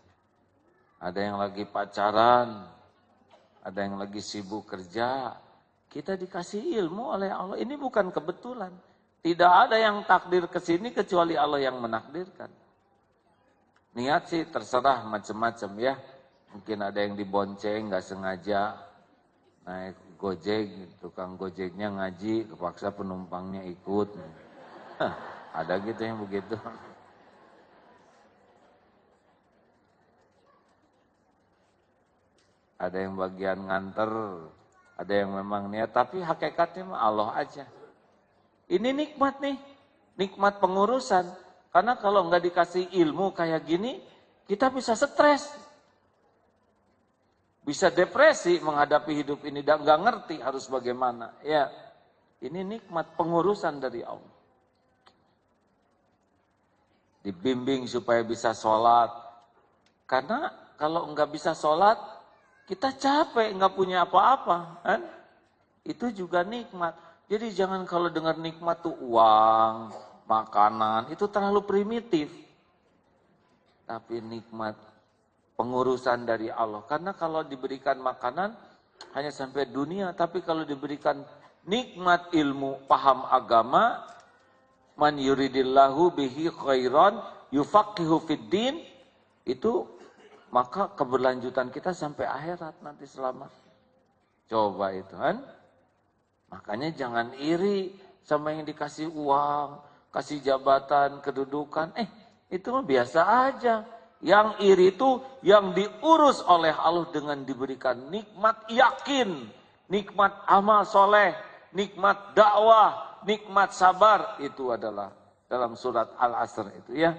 Ada yang lagi pacaran, ada yang lagi sibuk kerja. Kita dikasih ilmu oleh Allah, ini bukan kebetulan. Tidak ada yang takdir ke sini kecuali Allah yang menakdirkan. Niat sih terserah macam-macam ya. Mungkin ada yang dibonceng nggak sengaja naik gojek, tukang gojeknya ngaji, kepaksa penumpangnya ikut. Ada gitu yang begitu. Ada yang bagian nganter, ada yang memang niat, tapi hakikatnya mah Allah aja. Ini nikmat nih, nikmat pengurusan. Karena kalau nggak dikasih ilmu kayak gini, kita bisa stres. Bisa depresi menghadapi hidup ini dan nggak ngerti harus bagaimana. Ya, ini nikmat pengurusan dari Allah. Dibimbing supaya bisa sholat. Karena kalau nggak bisa sholat, kita capek, nggak punya apa-apa. Kan? Itu juga nikmat. Jadi jangan kalau dengar nikmat tuh uang, makanan, itu terlalu primitif. Tapi nikmat pengurusan dari Allah. Karena kalau diberikan makanan hanya sampai dunia, tapi kalau diberikan nikmat ilmu, paham agama, man yuridillahu bihi khairan yufaqihu fiddin, itu maka keberlanjutan kita sampai akhirat nanti selamat. Coba itu kan. Makanya jangan iri sama yang dikasih uang, kasih jabatan, kedudukan. Itu mah biasa aja. Yang iri itu yang diurus oleh Allah dengan diberikan nikmat yakin, nikmat amal soleh, nikmat dakwah, nikmat sabar. Itu adalah dalam surat Al-Asr itu ya.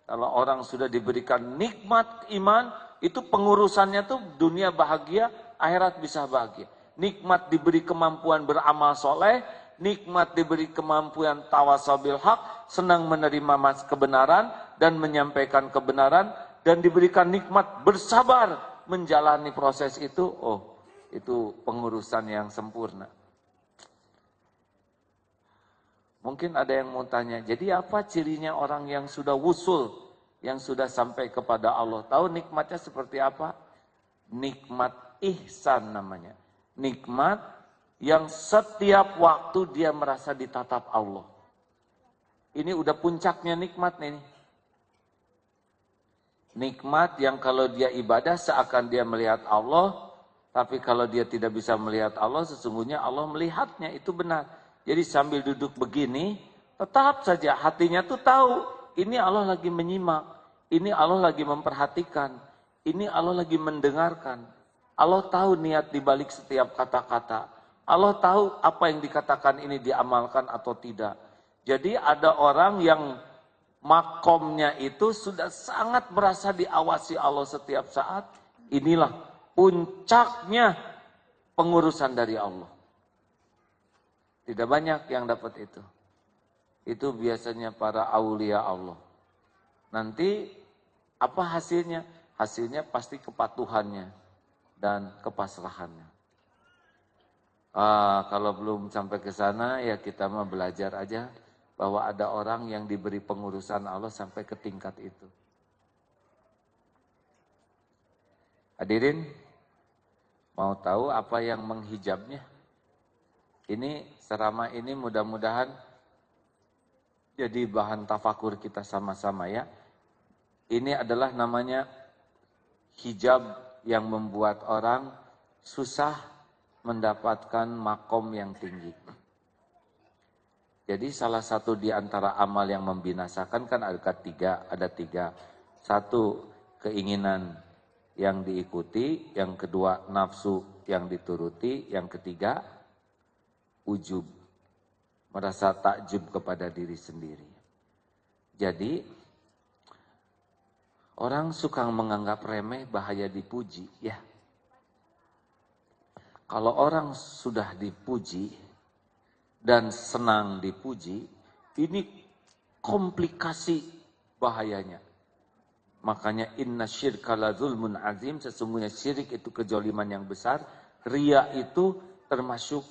Kalau orang sudah diberikan nikmat iman, itu pengurusannya tuh dunia bahagia, akhirat bisa bahagia. Nikmat diberi kemampuan beramal soleh, nikmat diberi kemampuan tawasabil haq, senang menerima kebenaran dan menyampaikan kebenaran, dan diberikan nikmat bersabar menjalani proses itu. Oh, itu pengurusan yang sempurna. Mungkin ada yang mau tanya, jadi apa cirinya orang yang sudah wusul, yang sudah sampai kepada Allah? Tahu nikmatnya seperti apa? Nikmat ihsan namanya. Nikmat yang setiap waktu dia merasa ditatap Allah. Ini udah puncaknya nikmat nih. Nikmat yang kalau dia ibadah seakan dia melihat Allah, tapi kalau dia tidak bisa melihat Allah, sesungguhnya Allah melihatnya, itu benar. Jadi sambil duduk begini, tetap saja hatinya tuh tahu, ini Allah lagi menyimak, ini Allah lagi memperhatikan, ini Allah lagi mendengarkan. Allah tahu niat dibalik setiap kata-kata. Allah tahu apa yang dikatakan ini diamalkan atau tidak. Jadi ada orang yang makomnya itu sudah sangat merasa diawasi Allah setiap saat. Inilah puncaknya pengurusan dari Allah. Tidak banyak yang dapat itu. Itu biasanya para aulia Allah. Nanti apa hasilnya? Hasilnya pasti kepatuhannya dan kepasrahannya. Kalau belum sampai ke sana ya kita mau belajar aja bahwa ada orang yang diberi pengurusan Allah sampai ke tingkat itu. Hadirin, mau tahu apa yang menghijabnya? Ini ceramah ini mudah-mudahan jadi bahan tafakur kita sama-sama ya. Ini adalah namanya hijab yang membuat orang susah mendapatkan makom yang tinggi. Jadi salah satu di antara amal yang membinasakan kan ada tiga. Satu, keinginan yang diikuti. Yang kedua, nafsu yang dituruti. Yang ketiga, ujub. Merasa takjub kepada diri sendiri. Jadi orang suka menganggap remeh bahaya dipuji, ya. Kalau orang sudah dipuji dan senang dipuji, ini komplikasi bahayanya. Makanya inna syirka la zulmun azim, sesungguhnya syirik itu kezaliman yang besar, riya itu termasuk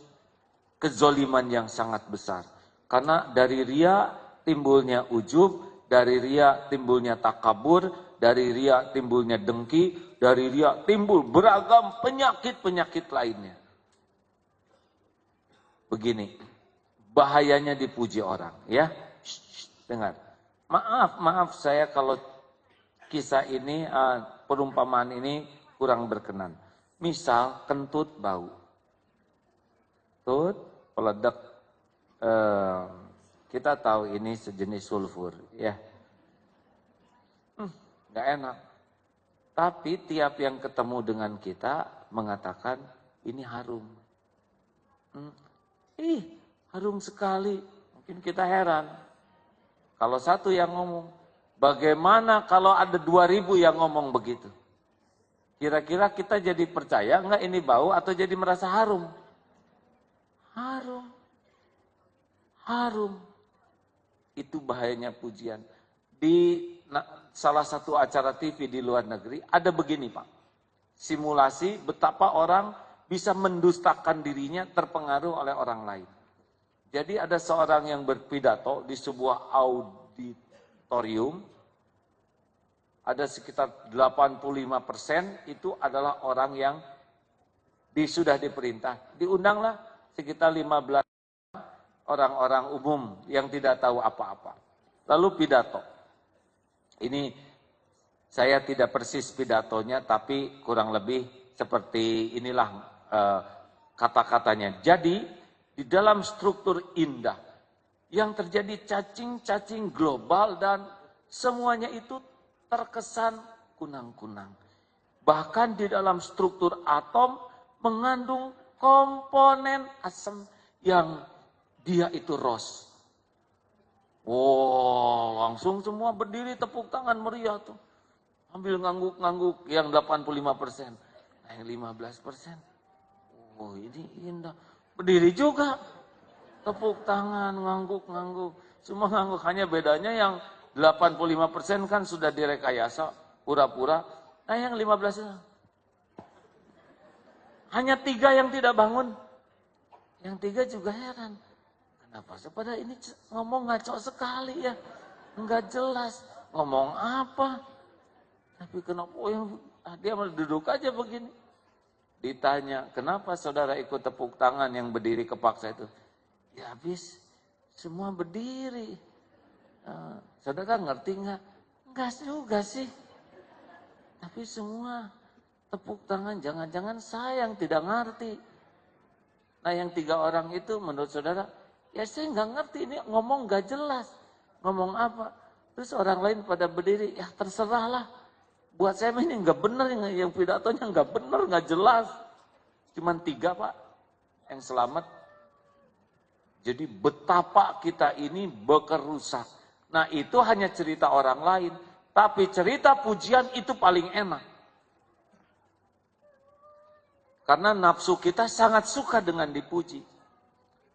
kezaliman yang sangat besar. Karena dari riya timbulnya ujub, dari riya timbulnya takabur, dari riya timbulnya dengki, dari riya timbul beragam penyakit-penyakit lainnya. Begini, bahayanya dipuji orang, ya. Dengar. Maaf saya kalau kisah ini, perumpamaan ini kurang berkenan. Misal kentut bau. Kentut, peledak, kita tahu ini sejenis sulfur, ya. Gak enak. Tapi tiap yang ketemu dengan kita mengatakan ini harum. Harum sekali. Mungkin kita heran. Kalau satu yang ngomong, bagaimana kalau ada 2000 yang ngomong begitu? Kira-kira kita jadi percaya enggak ini bau atau jadi merasa harum? Harum. Harum. Itu bahayanya pujian. Di salah satu acara TV di luar negeri ada begini Pak. Simulasi betapa orang bisa mendustakan dirinya terpengaruh oleh orang lain. Jadi ada seorang yang berpidato di sebuah auditorium. Ada sekitar 85% itu adalah orang yang sudah diperintah. Diundanglah sekitar 15 orang-orang umum yang tidak tahu apa-apa. Lalu pidato. Ini saya tidak persis pidatonya, tapi kurang lebih seperti inilah kata-katanya. Jadi di dalam struktur indah yang terjadi cacing-cacing global dan semuanya itu terkesan kunang-kunang. Bahkan di dalam struktur atom mengandung komponen asam yang dia itu ROS. Oh, langsung semua berdiri tepuk tangan meriah tuh. Ambil ngangguk-ngangguk yang 85%. Nah yang 15%. Oh ini indah. Berdiri juga. Tepuk tangan, ngangguk-ngangguk. Semua ngangguk. Hanya bedanya yang 85% kan sudah direkayasa. Pura-pura. Nah yang 15%. Hanya 3 yang tidak bangun. Yang 3 juga heran. Kenapa? Sepada ini ngomong ngaco sekali ya. Enggak jelas. Ngomong apa? Tapi kenapa yang dia malah duduk aja begini. Ditanya, kenapa saudara ikut tepuk tangan yang berdiri kepaksa itu? Ya habis, semua berdiri. Saudara ngerti nggak? Enggak juga sih. Tapi semua tepuk tangan, jangan-jangan saya yang tidak ngerti. Nah yang 3 orang itu menurut saudara, ya saya nggak ngerti, ini ngomong nggak jelas. Ngomong apa? Terus orang lain pada berdiri, ya terserahlah. Buat saya ini nggak benar, yang pidatonya nggak benar, nggak jelas. Cuman 3 Pak yang selamat. Jadi betapa kita ini bekerusak. Nah itu hanya cerita orang lain. Tapi cerita pujian itu paling enak. Karena nafsu kita sangat suka dengan dipuji.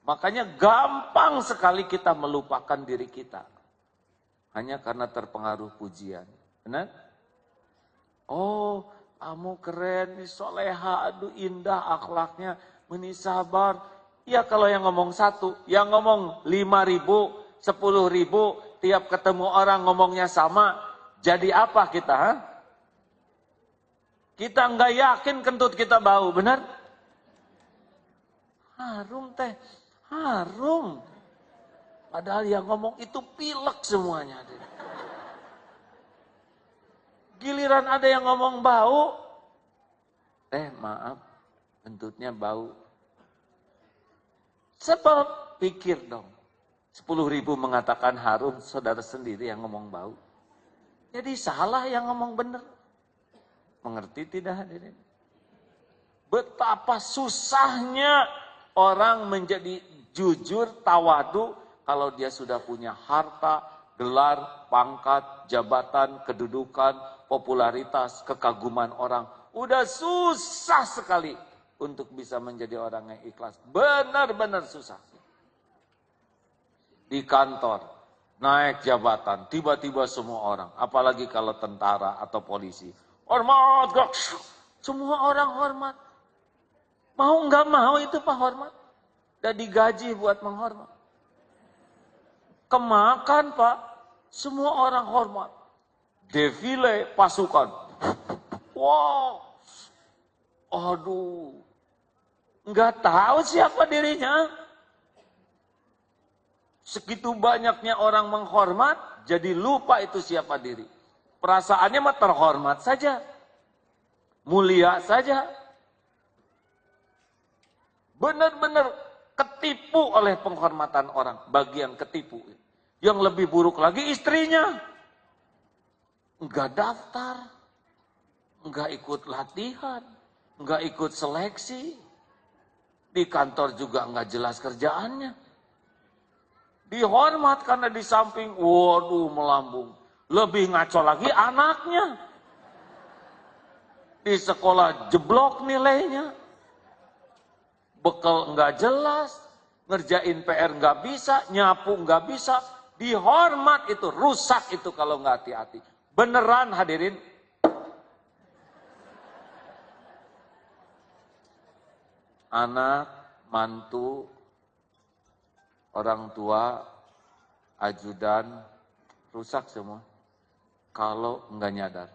Makanya gampang sekali kita melupakan diri kita. Hanya karena terpengaruh pujian. Benar? Oh, kamu keren, soleha, aduh indah akhlaknya, sabar. Ya kalau yang ngomong 1, yang ngomong 5.000, 10.000, tiap ketemu orang ngomongnya sama. Jadi apa kita? Ha? Kita nggak yakin kentut kita bau, benar? Harum teh, harum. Padahal yang ngomong itu pilek semuanya. Giliran ada yang ngomong bau, maaf, kentutnya bau. Sebab pikir dong, 10.000 mengatakan harum, saudara sendiri yang ngomong bau. Jadi salah yang ngomong benar. Mengerti tidak hadirin? Betapa susahnya orang menjadi jujur, tawadu, kalau dia sudah punya harta, gelar, pangkat, jabatan, kedudukan, popularitas, kekaguman orang. Udah susah sekali untuk bisa menjadi orang yang ikhlas. Benar-benar susah. Di kantor, naik jabatan, tiba-tiba semua orang, apalagi kalau tentara atau polisi. Hormat, semua orang hormat. Mau nggak mau itu Pak hormat. Udah digaji buat menghormat. Kemakan Pak, semua orang hormat. Defile pasukan. Wow, aduh, nggak tahu siapa dirinya. Segitu banyaknya orang menghormat, jadi lupa itu siapa diri. Perasaannya mah terhormat saja, mulia saja. Benar-benar ketipu oleh penghormatan orang, bagian ketipu. Yang lebih buruk lagi istrinya. Enggak daftar, enggak ikut latihan, enggak ikut seleksi. Di kantor juga enggak jelas kerjaannya. Dihormat karena di samping, waduh melambung. Lebih ngaco lagi anaknya. Di sekolah jeblok nilainya. Bekal nggak jelas. Ngerjain PR nggak bisa. Nyapu nggak bisa. Dihormat itu. Rusak itu kalau nggak hati-hati. Beneran hadirin. Anak, mantu, orang tua, ajudan, rusak semua. Kalau nggak nyadar.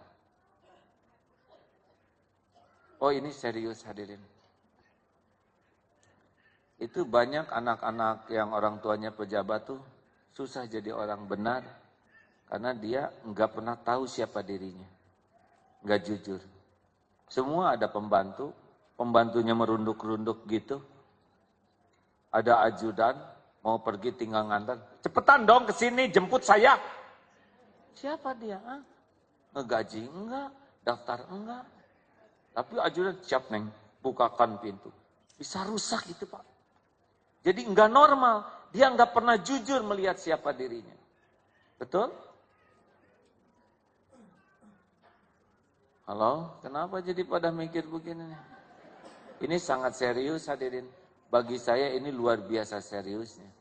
Oh ini serius hadirin. Itu banyak anak-anak yang orang tuanya pejabat tuh susah jadi orang benar. Karena dia nggak pernah tahu siapa dirinya. Nggak jujur. Semua ada pembantu, pembantunya merunduk-runduk gitu. Ada ajudan, mau pergi tinggal ngantar. Cepetan dong ke sini jemput saya. Siapa dia? Ngegaji enggak, daftar enggak. Tapi ajudan siap neng, bukakan pintu. Bisa rusak itu Pak. Jadi enggak normal. Dia enggak pernah jujur melihat siapa dirinya. Betul? Halo, kenapa jadi pada mikir begini? Ini sangat serius hadirin. Bagi saya ini luar biasa seriusnya.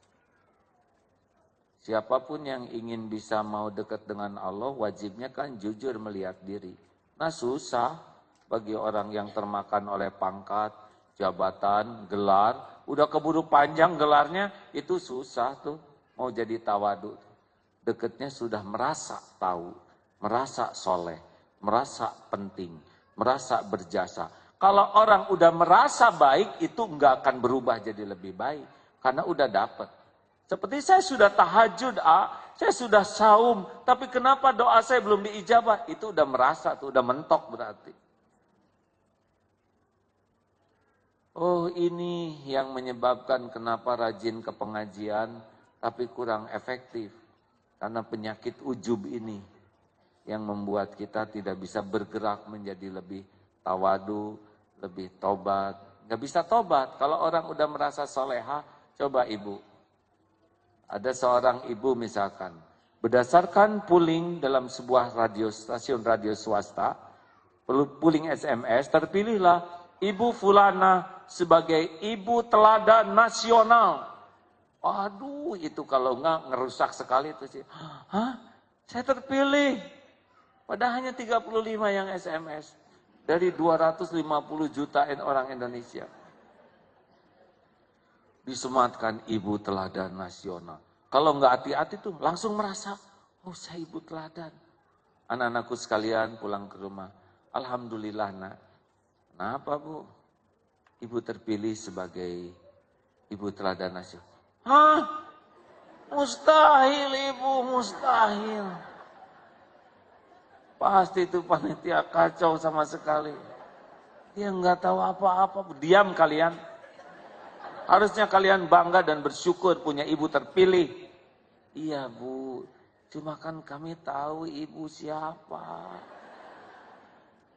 Siapapun yang ingin bisa mau dekat dengan Allah, wajibnya kan jujur melihat diri. Nah susah. Bagi orang yang termakan oleh pangkat, jabatan, gelar, udah keburu panjang gelarnya, itu susah tuh, mau jadi tawadu. Deketnya sudah merasa tahu, merasa soleh, merasa penting, merasa berjasa. Kalau orang udah merasa baik, itu nggak akan berubah jadi lebih baik, karena udah dapet. Seperti saya sudah tahajud, saya sudah saum, tapi kenapa doa saya belum diijabah? Itu udah merasa tuh, udah mentok berarti. Oh ini yang menyebabkan kenapa rajin ke pengajian tapi kurang efektif. Karena penyakit ujub ini yang membuat kita tidak bisa bergerak menjadi lebih tawadu, lebih tobat. Gak bisa tobat kalau orang udah merasa soleha. Coba ibu, ada seorang ibu misalkan, berdasarkan polling dalam sebuah stasiun radio swasta, polling SMS, terpilihlah Ibu Fulana sebagai ibu teladan nasional. Aduh, itu kalau enggak ngerusak sekali itu sih. Hah? Saya terpilih. Padahal hanya 35 yang SMS. Dari 250 juta orang Indonesia. Disematkan ibu teladan nasional. Kalau enggak hati-hati tuh langsung merasa, oh saya ibu teladan. Anak-anakku sekalian pulang ke rumah. Alhamdulillah nak. Kenapa Bu? Ibu terpilih sebagai ibu teladan nasional. Hah? Mustahil Ibu, mustahil. Pasti itu panitia kacau sama sekali. Dia nggak tahu apa-apa. Diam kalian. Harusnya kalian bangga dan bersyukur punya ibu terpilih. Iya Bu, cuma kan kami tahu ibu siapa.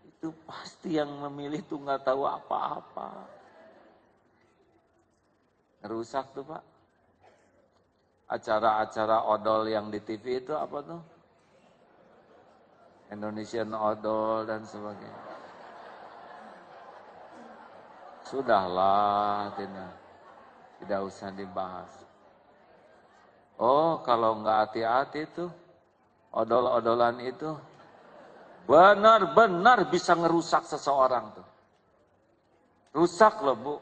Itu pasti yang memilih tuh nggak tahu apa-apa. Rusak tuh Pak. Acara-acara odol yang di TV itu apa tuh? Indonesian Odol dan sebagainya. Sudahlah, tidak usah dibahas. Oh, kalau nggak hati-hati tuh, odol-odolan itu benar-benar bisa ngerusak seseorang tuh. Rusak loh Bu.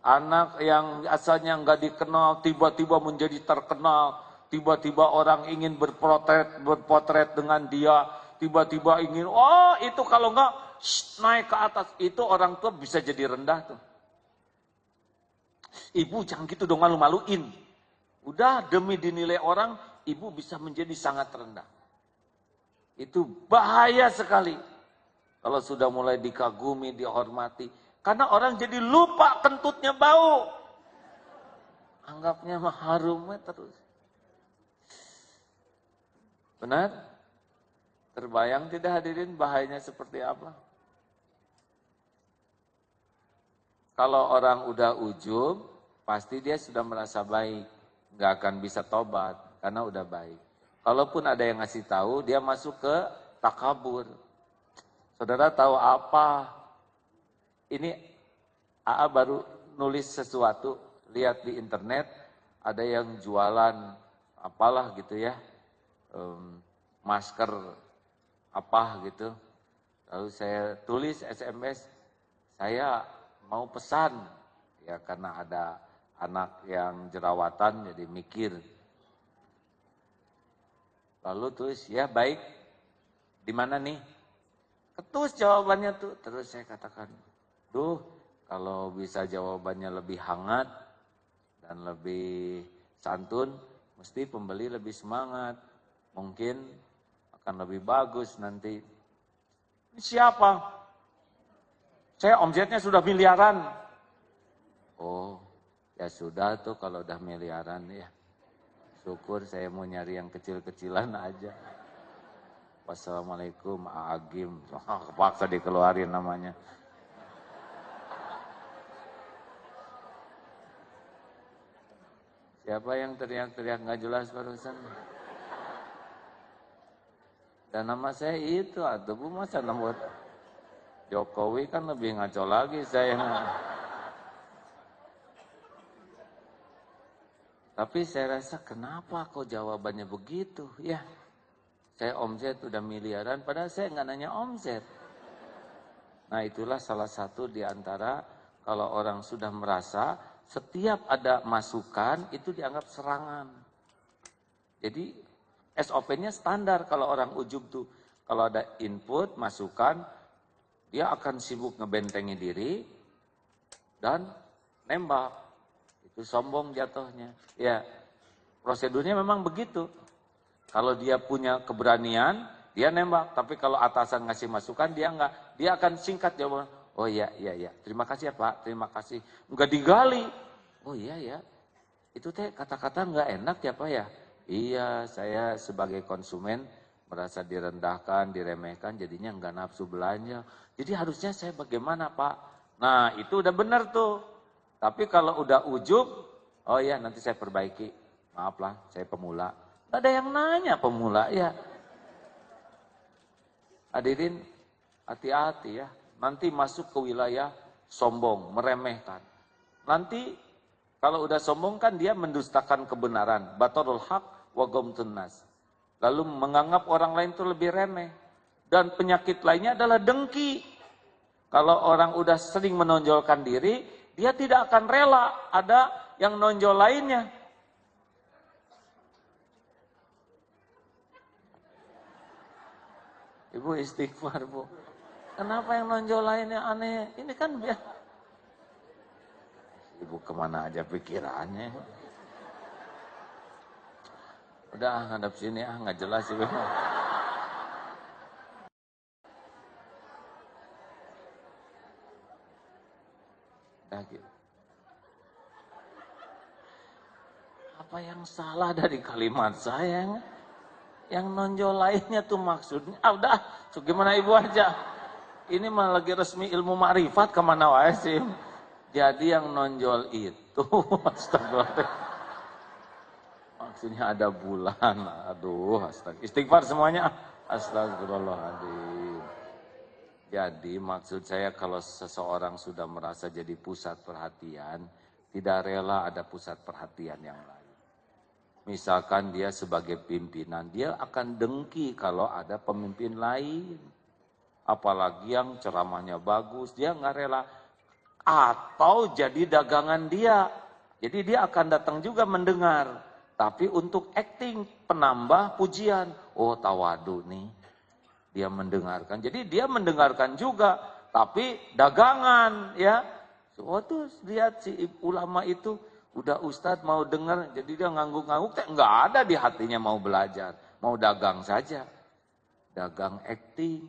Anak yang asalnya nggak dikenal, tiba-tiba menjadi terkenal. Tiba-tiba orang ingin berpotret dengan dia. Tiba-tiba ingin, oh itu kalau nggak naik ke atas. Itu orang tua bisa jadi rendah tuh. Ibu jangan gitu dong, malu-maluin. Udah demi dinilai orang, ibu bisa menjadi sangat rendah. Itu bahaya sekali. Kalau sudah mulai dikagumi, dihormati. Karena orang jadi lupa kentutnya bau. Anggapnya mah harum terus. Benar? Terbayang tidak hadirin bahayanya seperti apa? Kalau orang udah ujub, pasti dia sudah merasa baik. Nggak akan bisa tobat, karena udah baik. Kalaupun ada yang ngasih tahu, dia masuk ke takabur. Saudara tahu apa? Ini AA baru nulis sesuatu, lihat di internet, ada yang jualan apalah gitu ya, masker apa gitu. Lalu saya tulis SMS, saya mau pesan, ya karena ada anak yang jerawatan jadi mikir. Lalu tulis, ya baik, di mana nih? Ketus jawabannya tuh, terus saya katakan, duh kalau bisa jawabannya lebih hangat dan lebih santun, mesti pembeli lebih semangat, mungkin akan lebih bagus nanti. Ini siapa? Saya omsetnya sudah miliaran. Oh, ya sudah tuh kalau udah miliaran ya. Syukur saya mau nyari yang kecil-kecilan aja. Wassalamualaikum Agim. Kepaksa dikeluarin namanya. Siapa yang teriak-teriak nggak jelas barusan? Dan nama saya itu, atau Bu masa nama Jokowi kan lebih ngaco lagi saya. Tapi saya rasa kenapa kok jawabannya begitu? Ya, saya omset udah miliaran, padahal saya nggak nanya omset. Nah itulah salah satu di antara kalau orang sudah merasa setiap ada masukan itu dianggap serangan. Jadi SOP-nya standar kalau orang ujub tuh. Kalau ada input, masukan, dia akan sibuk ngebentengi diri dan nembak. Itu sombong jatuhnya. Ya, prosedurnya memang begitu. Kalau dia punya keberanian, dia nembak. Tapi kalau atasan ngasih masukan, dia enggak. Dia akan singkat jawaban. Oh iya. Terima kasih ya Pak, terima kasih. Enggak digali. Oh iya ya. Itu teh kata-kata enggak enak ya Pak ya. Iya, saya sebagai konsumen merasa direndahkan, diremehkan, jadinya enggak nafsu belanja. Jadi harusnya saya bagaimana Pak? Nah itu udah benar tuh. Tapi kalau udah ujub, oh ya nanti saya perbaiki. Maaflah, saya pemula. Nggak ada yang nanya pemula ya. Hadirin, hati-hati ya. Nanti masuk ke wilayah sombong, meremehkan. Nanti kalau udah sombong kan dia mendustakan kebenaran. Batarul haq wa ghamtun nas. Lalu menganggap orang lain itu lebih remeh. Dan penyakit lainnya adalah dengki. Kalau orang udah sering menonjolkan diri, dia tidak akan rela ada yang nonjol lainnya. Ibu istighfar Bu. Kenapa yang nonjol lainnya aneh? Ini kan biar. Ibu kemana aja pikirannya. Udah hadap sini nggak jelas Ibu. Gitu. Apa yang salah dari kalimat saya? Yang nonjol lainnya tuh maksudnya, udah, so gimana Ibu aja. Ini mah lagi resmi ilmu makrifat kemana wae sih. Jadi yang nonjol itu, astagfirullah. Maksudnya ada bulan, aduh, astagfirullah. Istighfar semuanya, astagfirullahaladzim. Jadi maksud saya kalau seseorang sudah merasa jadi pusat perhatian, tidak rela ada pusat perhatian yang lain. Misalkan dia sebagai pimpinan, dia akan dengki kalau ada pemimpin lain. Apalagi yang ceramahnya bagus, dia nggak rela. Atau jadi dagangan dia. Jadi dia akan datang juga mendengar. Tapi untuk acting, penambah pujian. Oh tawadu nih. Dia mendengarkan. Jadi dia mendengarkan juga, tapi dagangan ya. Oh tuh lihat si ulama itu udah ustadz mau dengar, jadi dia ngangguk-ngangguk, enggak ada di hatinya mau belajar, mau dagang saja. Dagang acting.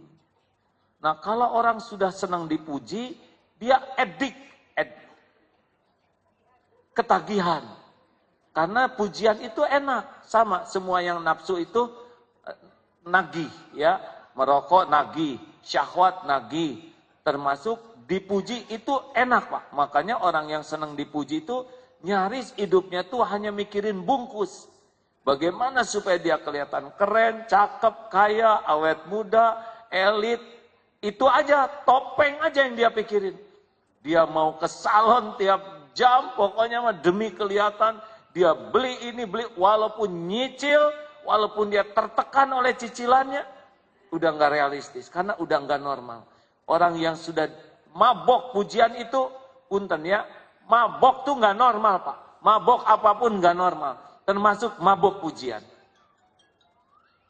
Nah, kalau orang sudah senang dipuji, dia ketagihan. Karena pujian itu enak, sama semua yang nafsu itu nagih ya. Merokok nagih, syahwat nagih, termasuk dipuji itu enak Pak. Makanya orang yang senang dipuji itu nyaris hidupnya tuh hanya mikirin bungkus. Bagaimana supaya dia kelihatan keren, cakep, kaya, awet muda, elit. Itu aja, topeng aja yang dia pikirin. Dia mau ke salon tiap jam, pokoknya mah demi kelihatan. Dia beli ini, beli, walaupun nyicil, walaupun dia tertekan oleh cicilannya, udah nggak realistis, karena udah nggak normal. Orang yang sudah mabok pujian itu, punten ya, mabok tuh nggak normal Pak. Mabok apapun nggak normal, termasuk mabok pujian.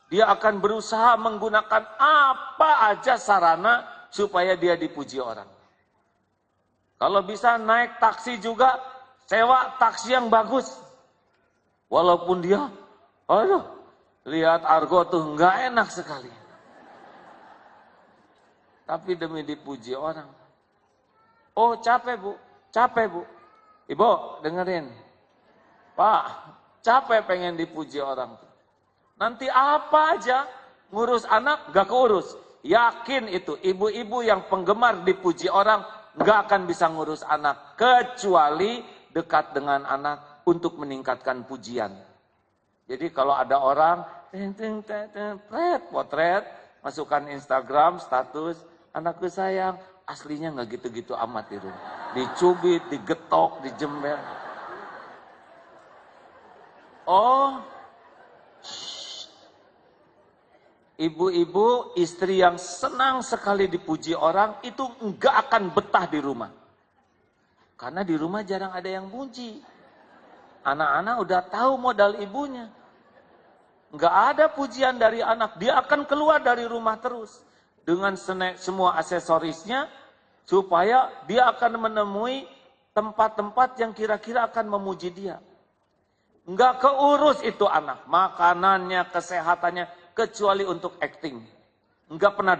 Dia akan berusaha menggunakan apa aja sarana supaya dia dipuji orang. Kalau bisa naik taksi juga, sewa taksi yang bagus. Walaupun dia, aduh, lihat argo tuh nggak enak sekali. Tapi demi dipuji orang. Oh capek Bu, capek Bu. Ibu dengerin. Pak, capek pengen dipuji orang. Nanti apa aja, ngurus anak gak keurus. Yakin itu, ibu-ibu yang penggemar dipuji orang, gak akan bisa ngurus anak. Kecuali dekat dengan anak untuk meningkatkan pujian. Jadi kalau ada orang, potret, masukkan Instagram, status, anakku sayang, aslinya gak gitu-gitu amat itu. Dicubit, digetok, dijember. Oh, ibu-ibu, istri yang senang sekali dipuji orang, itu enggak akan betah di rumah. Karena di rumah jarang ada yang puji. Anak-anak udah tahu modal ibunya. Enggak ada pujian dari anak, dia akan keluar dari rumah terus. Dengan semua aksesorisnya, supaya dia akan menemui tempat-tempat yang kira-kira akan memuji dia. Enggak keurus itu anak, makanannya, kesehatannya, kecuali untuk acting. Enggak pernah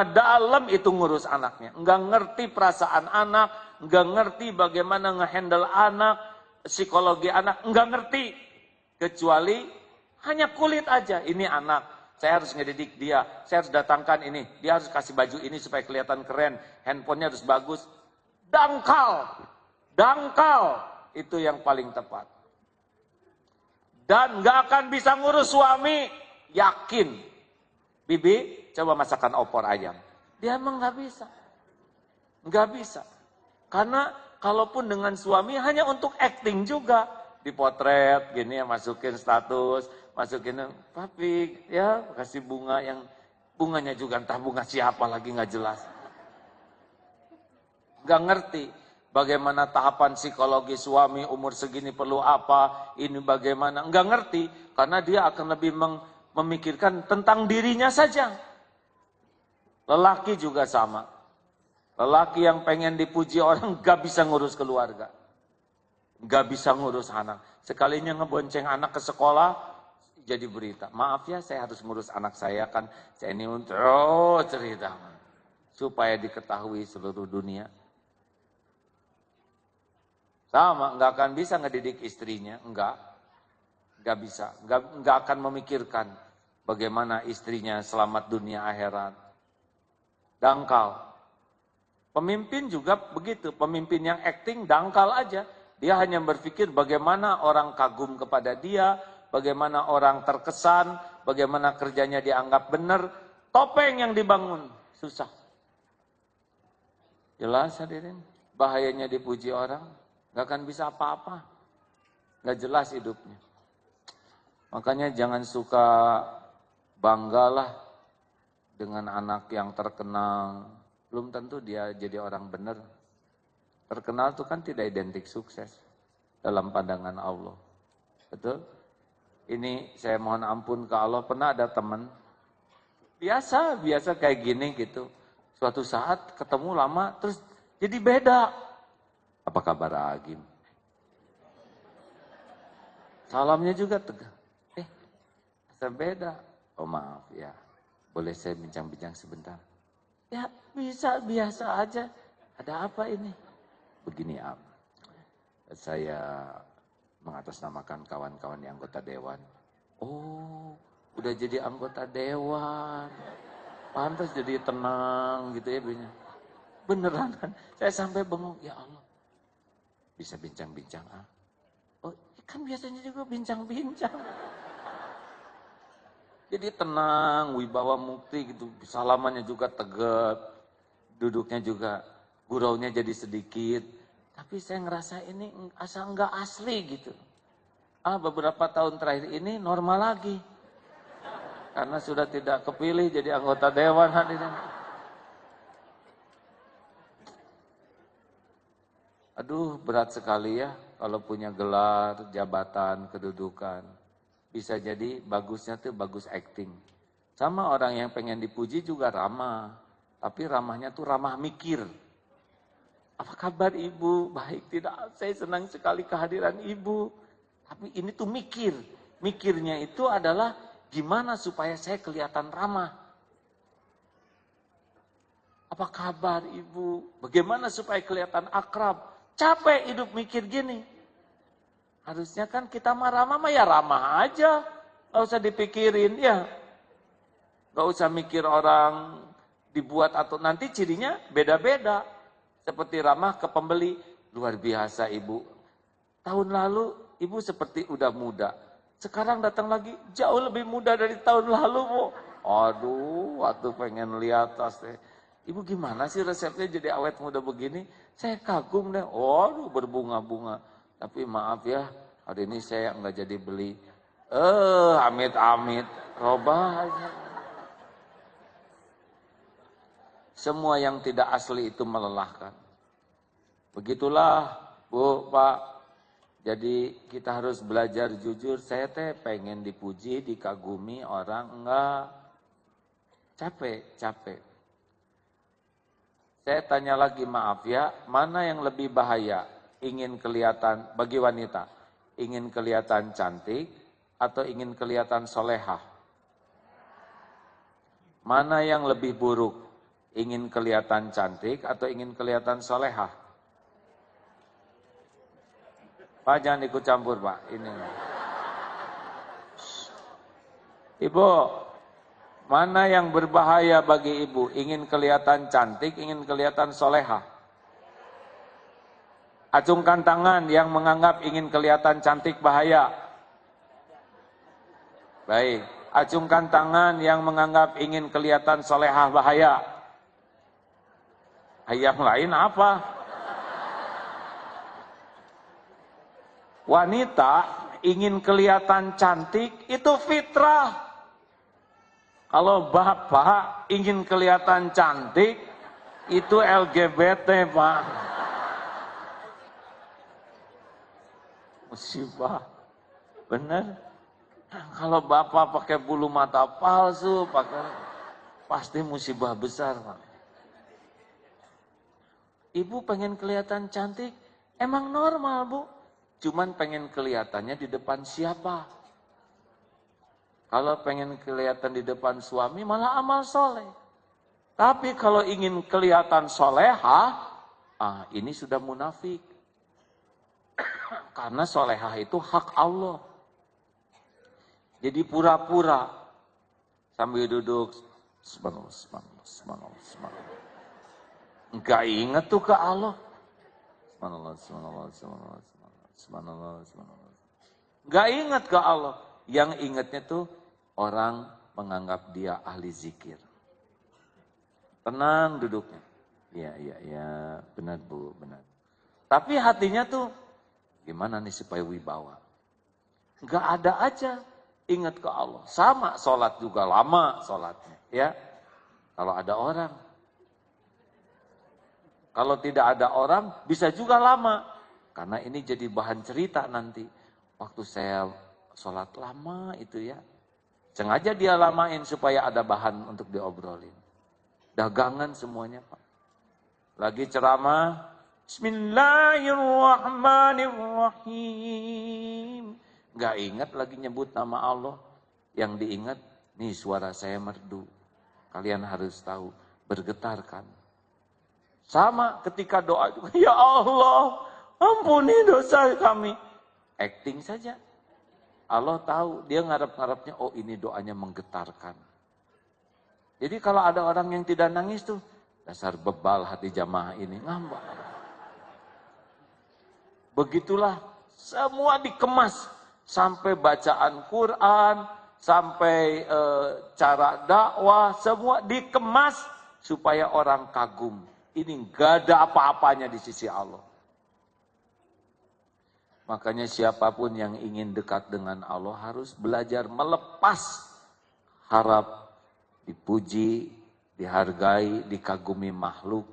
dalam itu ngurus anaknya. Enggak ngerti perasaan anak, enggak ngerti bagaimana ngehandle anak, psikologi anak, enggak ngerti. Kecuali hanya kulit aja, ini anak, saya harus ngedidik dia, saya harus datangkan ini, dia harus kasih baju ini supaya kelihatan keren, handphonenya harus bagus. Dangkal, itu yang paling tepat. Dan gak akan bisa ngurus suami, yakin. Bibi, coba masakan opor ayam. Dia emang gak bisa. Gak bisa. Karena kalaupun dengan suami hanya untuk acting juga. Dipotret, gini ya, masukin status, masukin, papi, ya kasih bunga yang, bunganya juga entah bunga siapa lagi gak jelas. Gak ngerti. Bagaimana tahapan psikologi suami umur segini perlu apa, ini bagaimana, enggak ngerti. Karena dia akan lebih memikirkan tentang dirinya saja. Lelaki juga sama. Lelaki yang pengen dipuji orang gak bisa ngurus keluarga. Gak bisa ngurus anak. Sekalinya ngebonceng anak ke sekolah, jadi berita. Maaf ya, saya harus ngurus anak saya kan. Saya ini untuk cerita. Supaya diketahui seluruh dunia. Sama, nggak akan bisa ngedidik istrinya, nggak bisa, nggak akan memikirkan bagaimana istrinya selamat dunia akhirat. Dangkal. Pemimpin juga begitu, pemimpin yang acting dangkal aja. Dia hanya berpikir bagaimana orang kagum kepada dia, bagaimana orang terkesan, bagaimana kerjanya dianggap benar. Topeng yang dibangun, susah. Jelas hadirin, bahayanya dipuji orang. Gak akan bisa apa-apa. Gak jelas hidupnya. Makanya jangan suka banggalah dengan anak yang terkenal. Belum tentu dia jadi orang benar. Terkenal itu kan tidak identik sukses dalam pandangan Allah. Betul? Ini saya mohon ampun ke Allah, pernah ada teman. Biasa kayak gini gitu. Suatu saat ketemu lama, terus jadi beda. Apa kabar Agim? Salamnya juga tegang. Saya beda. Oh maaf ya, boleh saya bincang-bincang sebentar? Ya bisa, biasa aja. Ada apa ini? Begini Am, saya mengatasnamakan kawan-kawan yang anggota dewan. Oh, udah jadi anggota dewan. Pantas jadi tenang gitu ya. Beneran kan? Saya sampai bengong, ya Allah. Bisa bincang-bincang Oh kan biasanya juga bincang-bincang. Jadi tenang, wibawa mukti gitu. Salamannya juga tegap, duduknya juga guraunya jadi sedikit. Tapi saya ngerasa ini asal enggak asli gitu. Beberapa tahun terakhir ini normal lagi. Karena sudah tidak kepilih jadi anggota dewan hadirin. Aduh, berat sekali ya kalau punya gelar, jabatan, kedudukan. Bisa jadi bagusnya tuh bagus acting. Sama orang yang pengen dipuji juga ramah. Tapi ramahnya tuh ramah mikir. Apa kabar ibu? Baik, tidak. Saya senang sekali kehadiran ibu. Tapi ini tuh mikir. Mikirnya itu adalah gimana supaya saya kelihatan ramah. Apa kabar ibu? Bagaimana supaya kelihatan akrab? Capek hidup mikir gini. Harusnya kan kita ramah ya ramah aja. Gak usah dipikirin ya. Gak usah mikir orang dibuat atau nanti cirinya beda-beda. Seperti ramah ke pembeli. Luar biasa ibu. Tahun lalu ibu seperti udah muda. Sekarang datang lagi jauh lebih muda dari tahun lalu bu. Aduh, waktu pengen lihat tas teh. Ibu gimana sih resepnya jadi awet muda begini? Saya kagum deh. Aduh, berbunga-bunga. Tapi maaf ya, hari ini saya nggak jadi beli. Amit-amit, robah aja. Semua yang tidak asli itu melelahkan. Begitulah, Bu, Pak. Jadi kita harus belajar jujur. Saya pengen dipuji, dikagumi orang enggak. Capek. Saya tanya lagi, maaf ya, mana yang lebih bahaya? Ingin kelihatan, bagi wanita, ingin kelihatan cantik atau ingin kelihatan solehah? Mana yang lebih buruk? Ingin kelihatan cantik atau ingin kelihatan solehah? Pak, jangan ikut campur, Pak. Ini. Ibu, mana yang berbahaya bagi ibu? Ingin kelihatan cantik, ingin kelihatan solehah? Acungkan tangan yang menganggap ingin kelihatan cantik bahaya. Baik. Acungkan tangan yang menganggap ingin kelihatan solehah bahaya. Yang lain apa? Wanita ingin kelihatan cantik itu fitrah. Kalau bapak ingin kelihatan cantik, itu LGBT, Pak. Musibah. Benar? Kalau bapak pakai bulu mata palsu, pasti musibah besar, Pak. Ibu pengen kelihatan cantik, emang normal, Bu. Cuman pengen kelihatannya di depan siapa? Kalau pengen kelihatan di depan suami malah amal soleh. Tapi kalau ingin kelihatan soleha, ini sudah munafik. Karena soleha itu hak Allah. Jadi pura-pura sambil duduk, subhanallah. Enggak ingat tuh ke Allah. Subhanallah. Enggak ingat ke Allah. Yang ingatnya tuh orang menganggap dia ahli zikir. Tenang duduknya. Ya, benar Bu, benar. Tapi hatinya tuh, gimana nih supaya wibawa? Enggak ada aja ingat ke Allah. Sama sholat juga lama sholatnya. Ya, kalau ada orang. Kalau tidak ada orang, bisa juga lama. Karena ini jadi bahan cerita nanti. Waktu saya sholat lama itu ya. Sengaja dia lamain supaya ada bahan untuk diobrolin. Dagangan semuanya Pak. Lagi ceramah. Bismillahirrahmanirrahim. Gak ingat lagi nyebut nama Allah. Yang diingat, nih suara saya merdu. Kalian harus tahu, bergetar kan. Sama ketika doa juga, ya Allah, ampuni dosa kami. Acting saja. Allah tahu, dia ngarep-ngarepnya, oh ini doanya menggetarkan. Jadi kalau ada orang yang tidak nangis tuh, dasar bebal hati jamaah ini, ngambak. Begitulah, semua dikemas. Sampai bacaan Quran, sampai cara dakwah, semua dikemas supaya orang kagum. Ini gak ada apa-apanya di sisi Allah. Makanya siapapun yang ingin dekat dengan Allah harus belajar melepas harap dipuji, dihargai, dikagumi makhluk.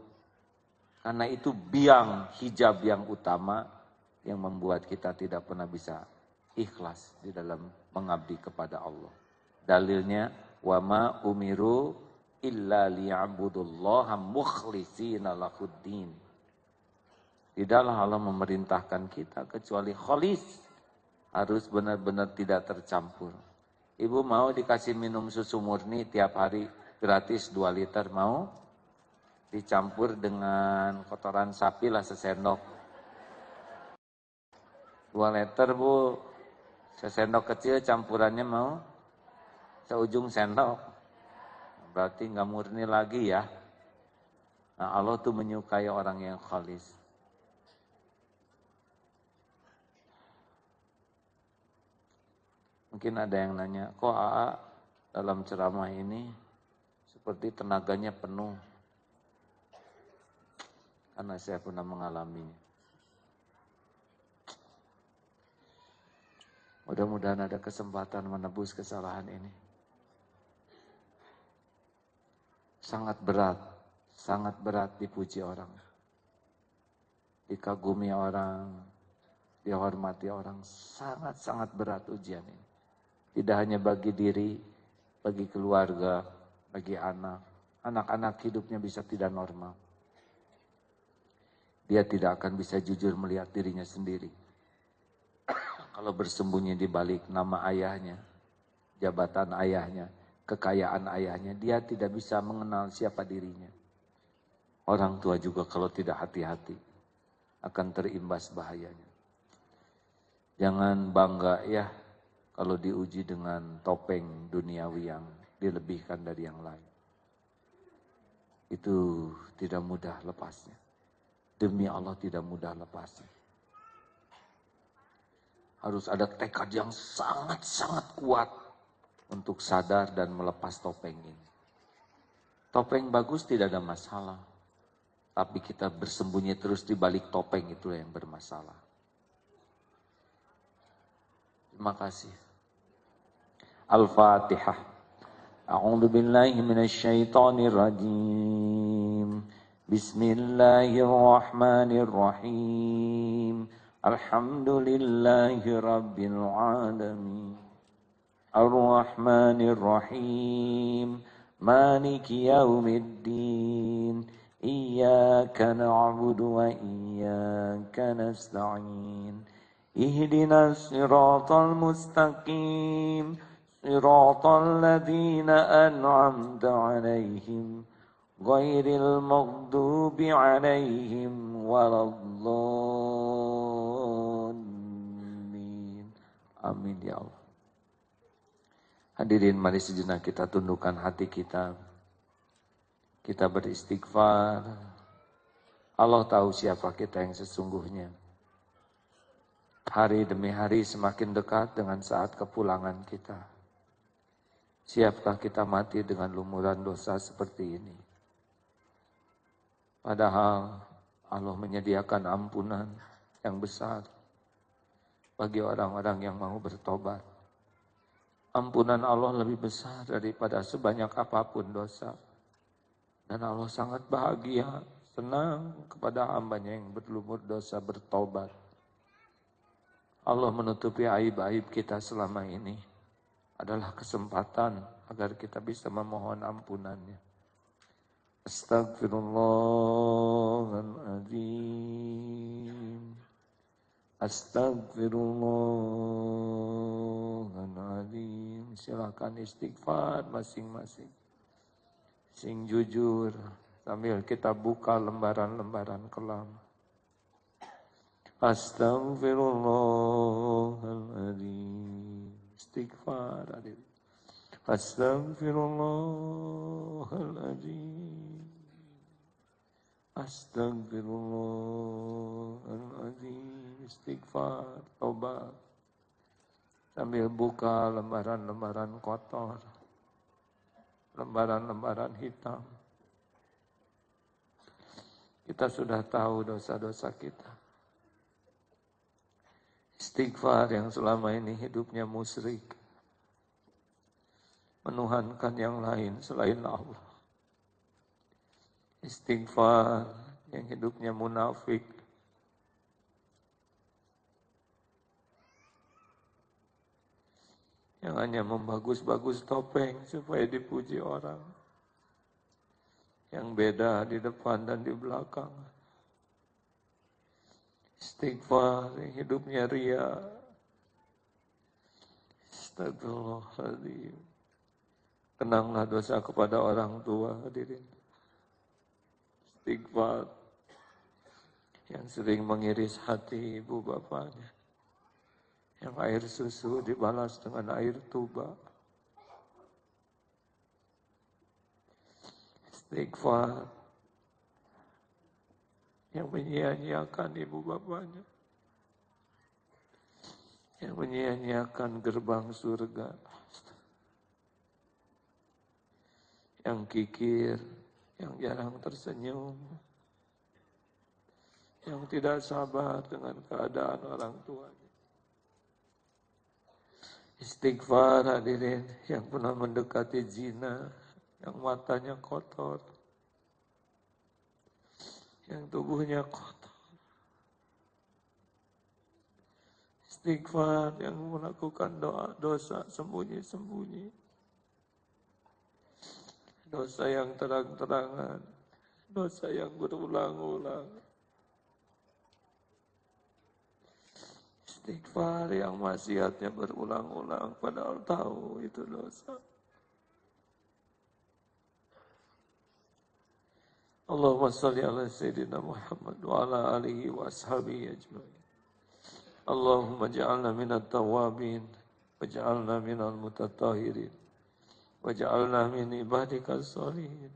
Karena itu biang hijab yang utama yang membuat kita tidak pernah bisa ikhlas di dalam mengabdi kepada Allah. Dalilnya, wama umiru illa liya'budullaha mukhlishina lahuddin. Tidaklah Allah memerintahkan kita kecuali khalis, harus benar-benar tidak tercampur. Ibu mau dikasih minum susu murni tiap hari gratis 2 liter, mau? Dicampur dengan kotoran sapi lah sesendok. 2 liter bu, sesendok kecil campurannya mau? Seujung sendok. Berarti nggak murni lagi ya. Nah, Allah tuh menyukai orang yang khalis. Mungkin ada yang nanya, kok AA dalam ceramah ini seperti tenaganya penuh? Karena saya pernah mengalaminya. Mudah-mudahan ada kesempatan menebus kesalahan ini. Sangat berat dipuji orang. Dikagumi orang, dihormati orang, sangat-sangat berat ujian ini. Tidak hanya bagi diri, bagi keluarga, bagi anak. Anak-anak hidupnya bisa tidak normal. Dia tidak akan bisa jujur melihat dirinya sendiri. Kalau bersembunyi di balik nama ayahnya, jabatan ayahnya, kekayaan ayahnya, dia tidak bisa mengenal siapa dirinya. Orang tua juga kalau tidak hati-hati akan terimbas bahayanya. Jangan bangga ya kalau diuji dengan topeng duniawi yang dilebihkan dari yang lain. Itu tidak mudah lepasnya. Demi Allah tidak mudah lepasnya. Harus ada tekad yang sangat-sangat kuat untuk sadar dan melepas topeng ini. Topeng bagus tidak ada masalah. Tapi kita bersembunyi terus di balik topeng itu yang bermasalah. Terima kasih. Al-Fatihah. A'udzu billahi minasyaitonir rajim. Bismillahirrahmanirrahim. Alhamdulillahi rabbil alamin. Ar-Rahmanir Rahim. Maliki yaumiddin. Iyyaka na'budu wa iyyaka nasta'in. Ihdinas siratal mustaqim. Siratal ladzina an'amta 'alaihim ghairil maghdubi 'alaihim waladdallin. Amin ya Allah. Hadirin, mari sejenak kita tundukkan hati kita. Kita beristighfar. Allah tahu siapa kita yang sesungguhnya. Hari demi hari semakin dekat dengan saat kepulangan kita. Siapkah kita mati dengan lumuran dosa seperti ini? Padahal Allah menyediakan ampunan yang besar bagi orang-orang yang mau bertobat. Ampunan Allah lebih besar daripada sebanyak apapun dosa. Dan Allah sangat bahagia, senang kepada hambanya yang berlumur dosa bertobat. Allah menutupi aib-aib kita selama ini adalah kesempatan agar kita bisa memohon ampunannya. Astagfirullahaladzim. Astagfirullahaladzim. Silakan istighfar masing-masing. Sing jujur sambil kita buka lembaran-lembaran kelam. Astagfirullahaladzim. Istighfar. Astagfirullahaladzim. Astagfirullahaladzim. Istighfar, tobat. sambil buka lembaran-lembaran kotor, lembaran-lembaran hitam. Kita sudah tahu dosa-dosa kita. Istighfar yang selama ini hidupnya musyrik, menuhankan yang lain selain Allah. Istighfar yang hidupnya munafik, yang hanya membagus-bagus topeng supaya dipuji orang, yang beda di depan dan di belakang. Istighfar yang hidupnya ria. Astagfirullahaladzim. Kenanglah dosa kepada orang tua, hadirin. Istighfar yang sering mengiris hati ibu bapaknya, yang air susu dibalas dengan air tuba. Istighfar yang menyia-nyiakan ibu bapaknya, yang menyia-nyiakan gerbang surga, yang kikir, yang jarang tersenyum, yang tidak sabar dengan keadaan orang tuanya. Istighfar, hadirin, yang pernah mendekati zina, yang matanya kotor, yang tubuhnya kotor. Istighfar yang melakukan doa-dosa sembunyi-sembunyi. Dosa yang terang-terangan, dosa yang berulang-ulang. Istighfar yang maksiatnya berulang-ulang padahal tahu itu dosa. Allahumma salli ala Sayyidina Muhammad wa ala alihi wa ashabihi ajma'in. Allahumma ja'alna minat tawabin, wa ja'alna minal mutatahirin, wa ja'alna min ibadikas sholihin.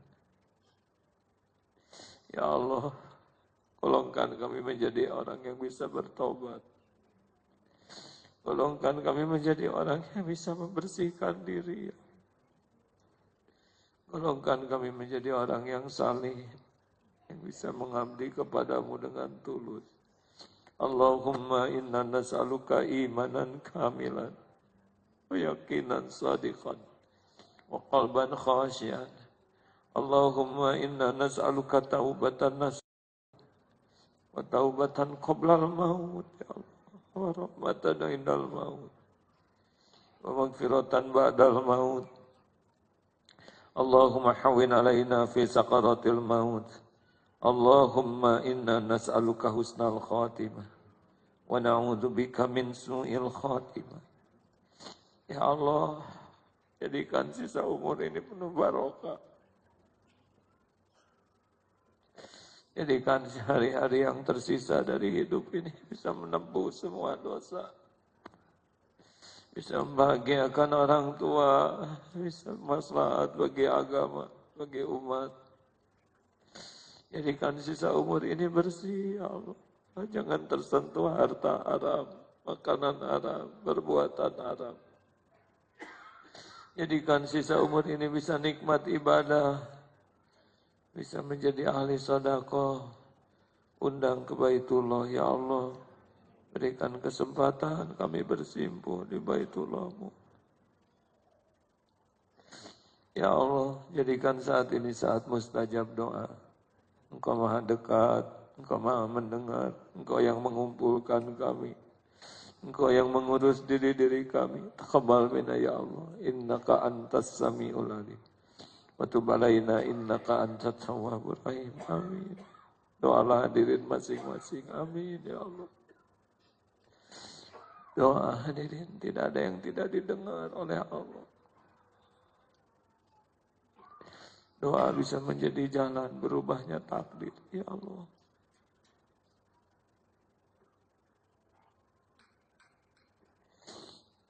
Ya Allah, golongkan kami menjadi orang yang bisa bertobat. Golongkan kami menjadi orang yang bisa membersihkan diri. Golongkan kami menjadi orang yang saleh, yang bisa mengabdi kepadamu dengan tulus. Allahumma inna nas'aluka imanan kamilan, wa yaqinan sadiqan, wa qalban khasyian. Allahumma inna nas'aluka taubatan nas wa taubatan qoblal maut, ya Allah, wa rahmatan indal maut, wa maghfiratan ba'dal maut. Allahumma hawwin alaina fi sakaratil maut. Allahumma inna nas'aluka husnal khatimah wa na'udzubika min su'il khatimah. Ya Allah, jadikan sisa umur ini penuh barokah. Jadikan hari-hari yang tersisa dari hidup ini bisa menembus semua dosa. Bisa membahagiakan orang tua, bisa maslahat bagi agama, bagi umat. Jadikan sisa umur ini bersih, ya Allah. Jangan tersentuh harta haram, makanan haram, perbuatan haram. Jadikan sisa umur ini bisa nikmat ibadah, bisa menjadi ahli sedekah, undang ke Baitullah, ya Allah. Berikan kesempatan kami bersimpuh di Baitullah-Mu. Ya Allah, jadikan saat ini saat mustajab doa. Engkau maha dekat, Engkau maha mendengar, Engkau yang mengumpulkan kami, Engkau yang mengurus diri-diri kami. Taqabbal minna ya Allah, innaka antas sami'ul alim. Wa tub alaina innaka antat tawwabur rahim. Amin. Doalah hadirin masing-masing. Amin ya Allah. Doa hadirin tidak ada yang tidak didengar oleh Allah. Doa bisa menjadi jalan berubahnya takdir. Ya Allah.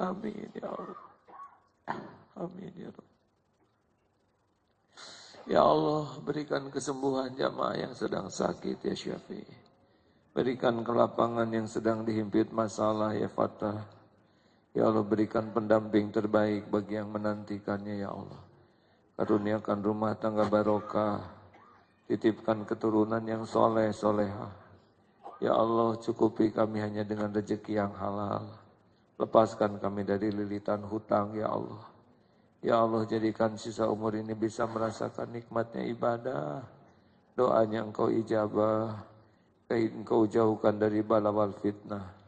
Amin ya Allah. Amin ya Allah. Ya Allah, berikan kesembuhan jamaah yang sedang sakit ya Syafi'i. Berikan kelapangan yang sedang dihimpit masalah ya Fatah. Ya Allah, berikan pendamping terbaik bagi yang menantikannya ya Allah. Karuniakan rumah tangga barokah, titipkan keturunan yang soleh solehah. Ya Allah, cukupi kami hanya dengan rezeki yang halal. Lepaskan kami dari lilitan hutang ya Allah. Ya Allah, jadikan sisa umur ini bisa merasakan nikmatnya ibadah. Doanya Engkau ijabah, Engkau jauhkan dari bala wal fitnah.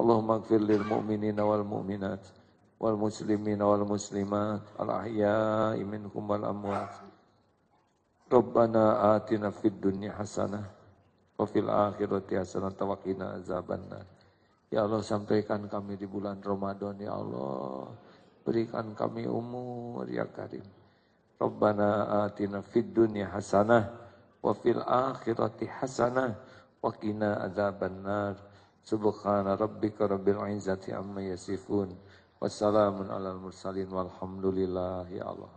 Allahumma gfir lil mu'minina wal mu'minat wal muslimina wal muslimat al ahya'i minhum wal amwat. Rabbana atina fid dunya hasanah wa fil akhirati hasanah wa qina azabannar. Ya Allah, sampaikan kami di bulan Ramadan ya Allah. Berikan kami umur ya Karim. Rabbana atina fid dunya hasanah wa fil akhirati hasanah wa qina adzabannar. Subhana rabbika rabbil izzati amma yasifun. Wassalamun alal mursalin walhamdulillahi Allah.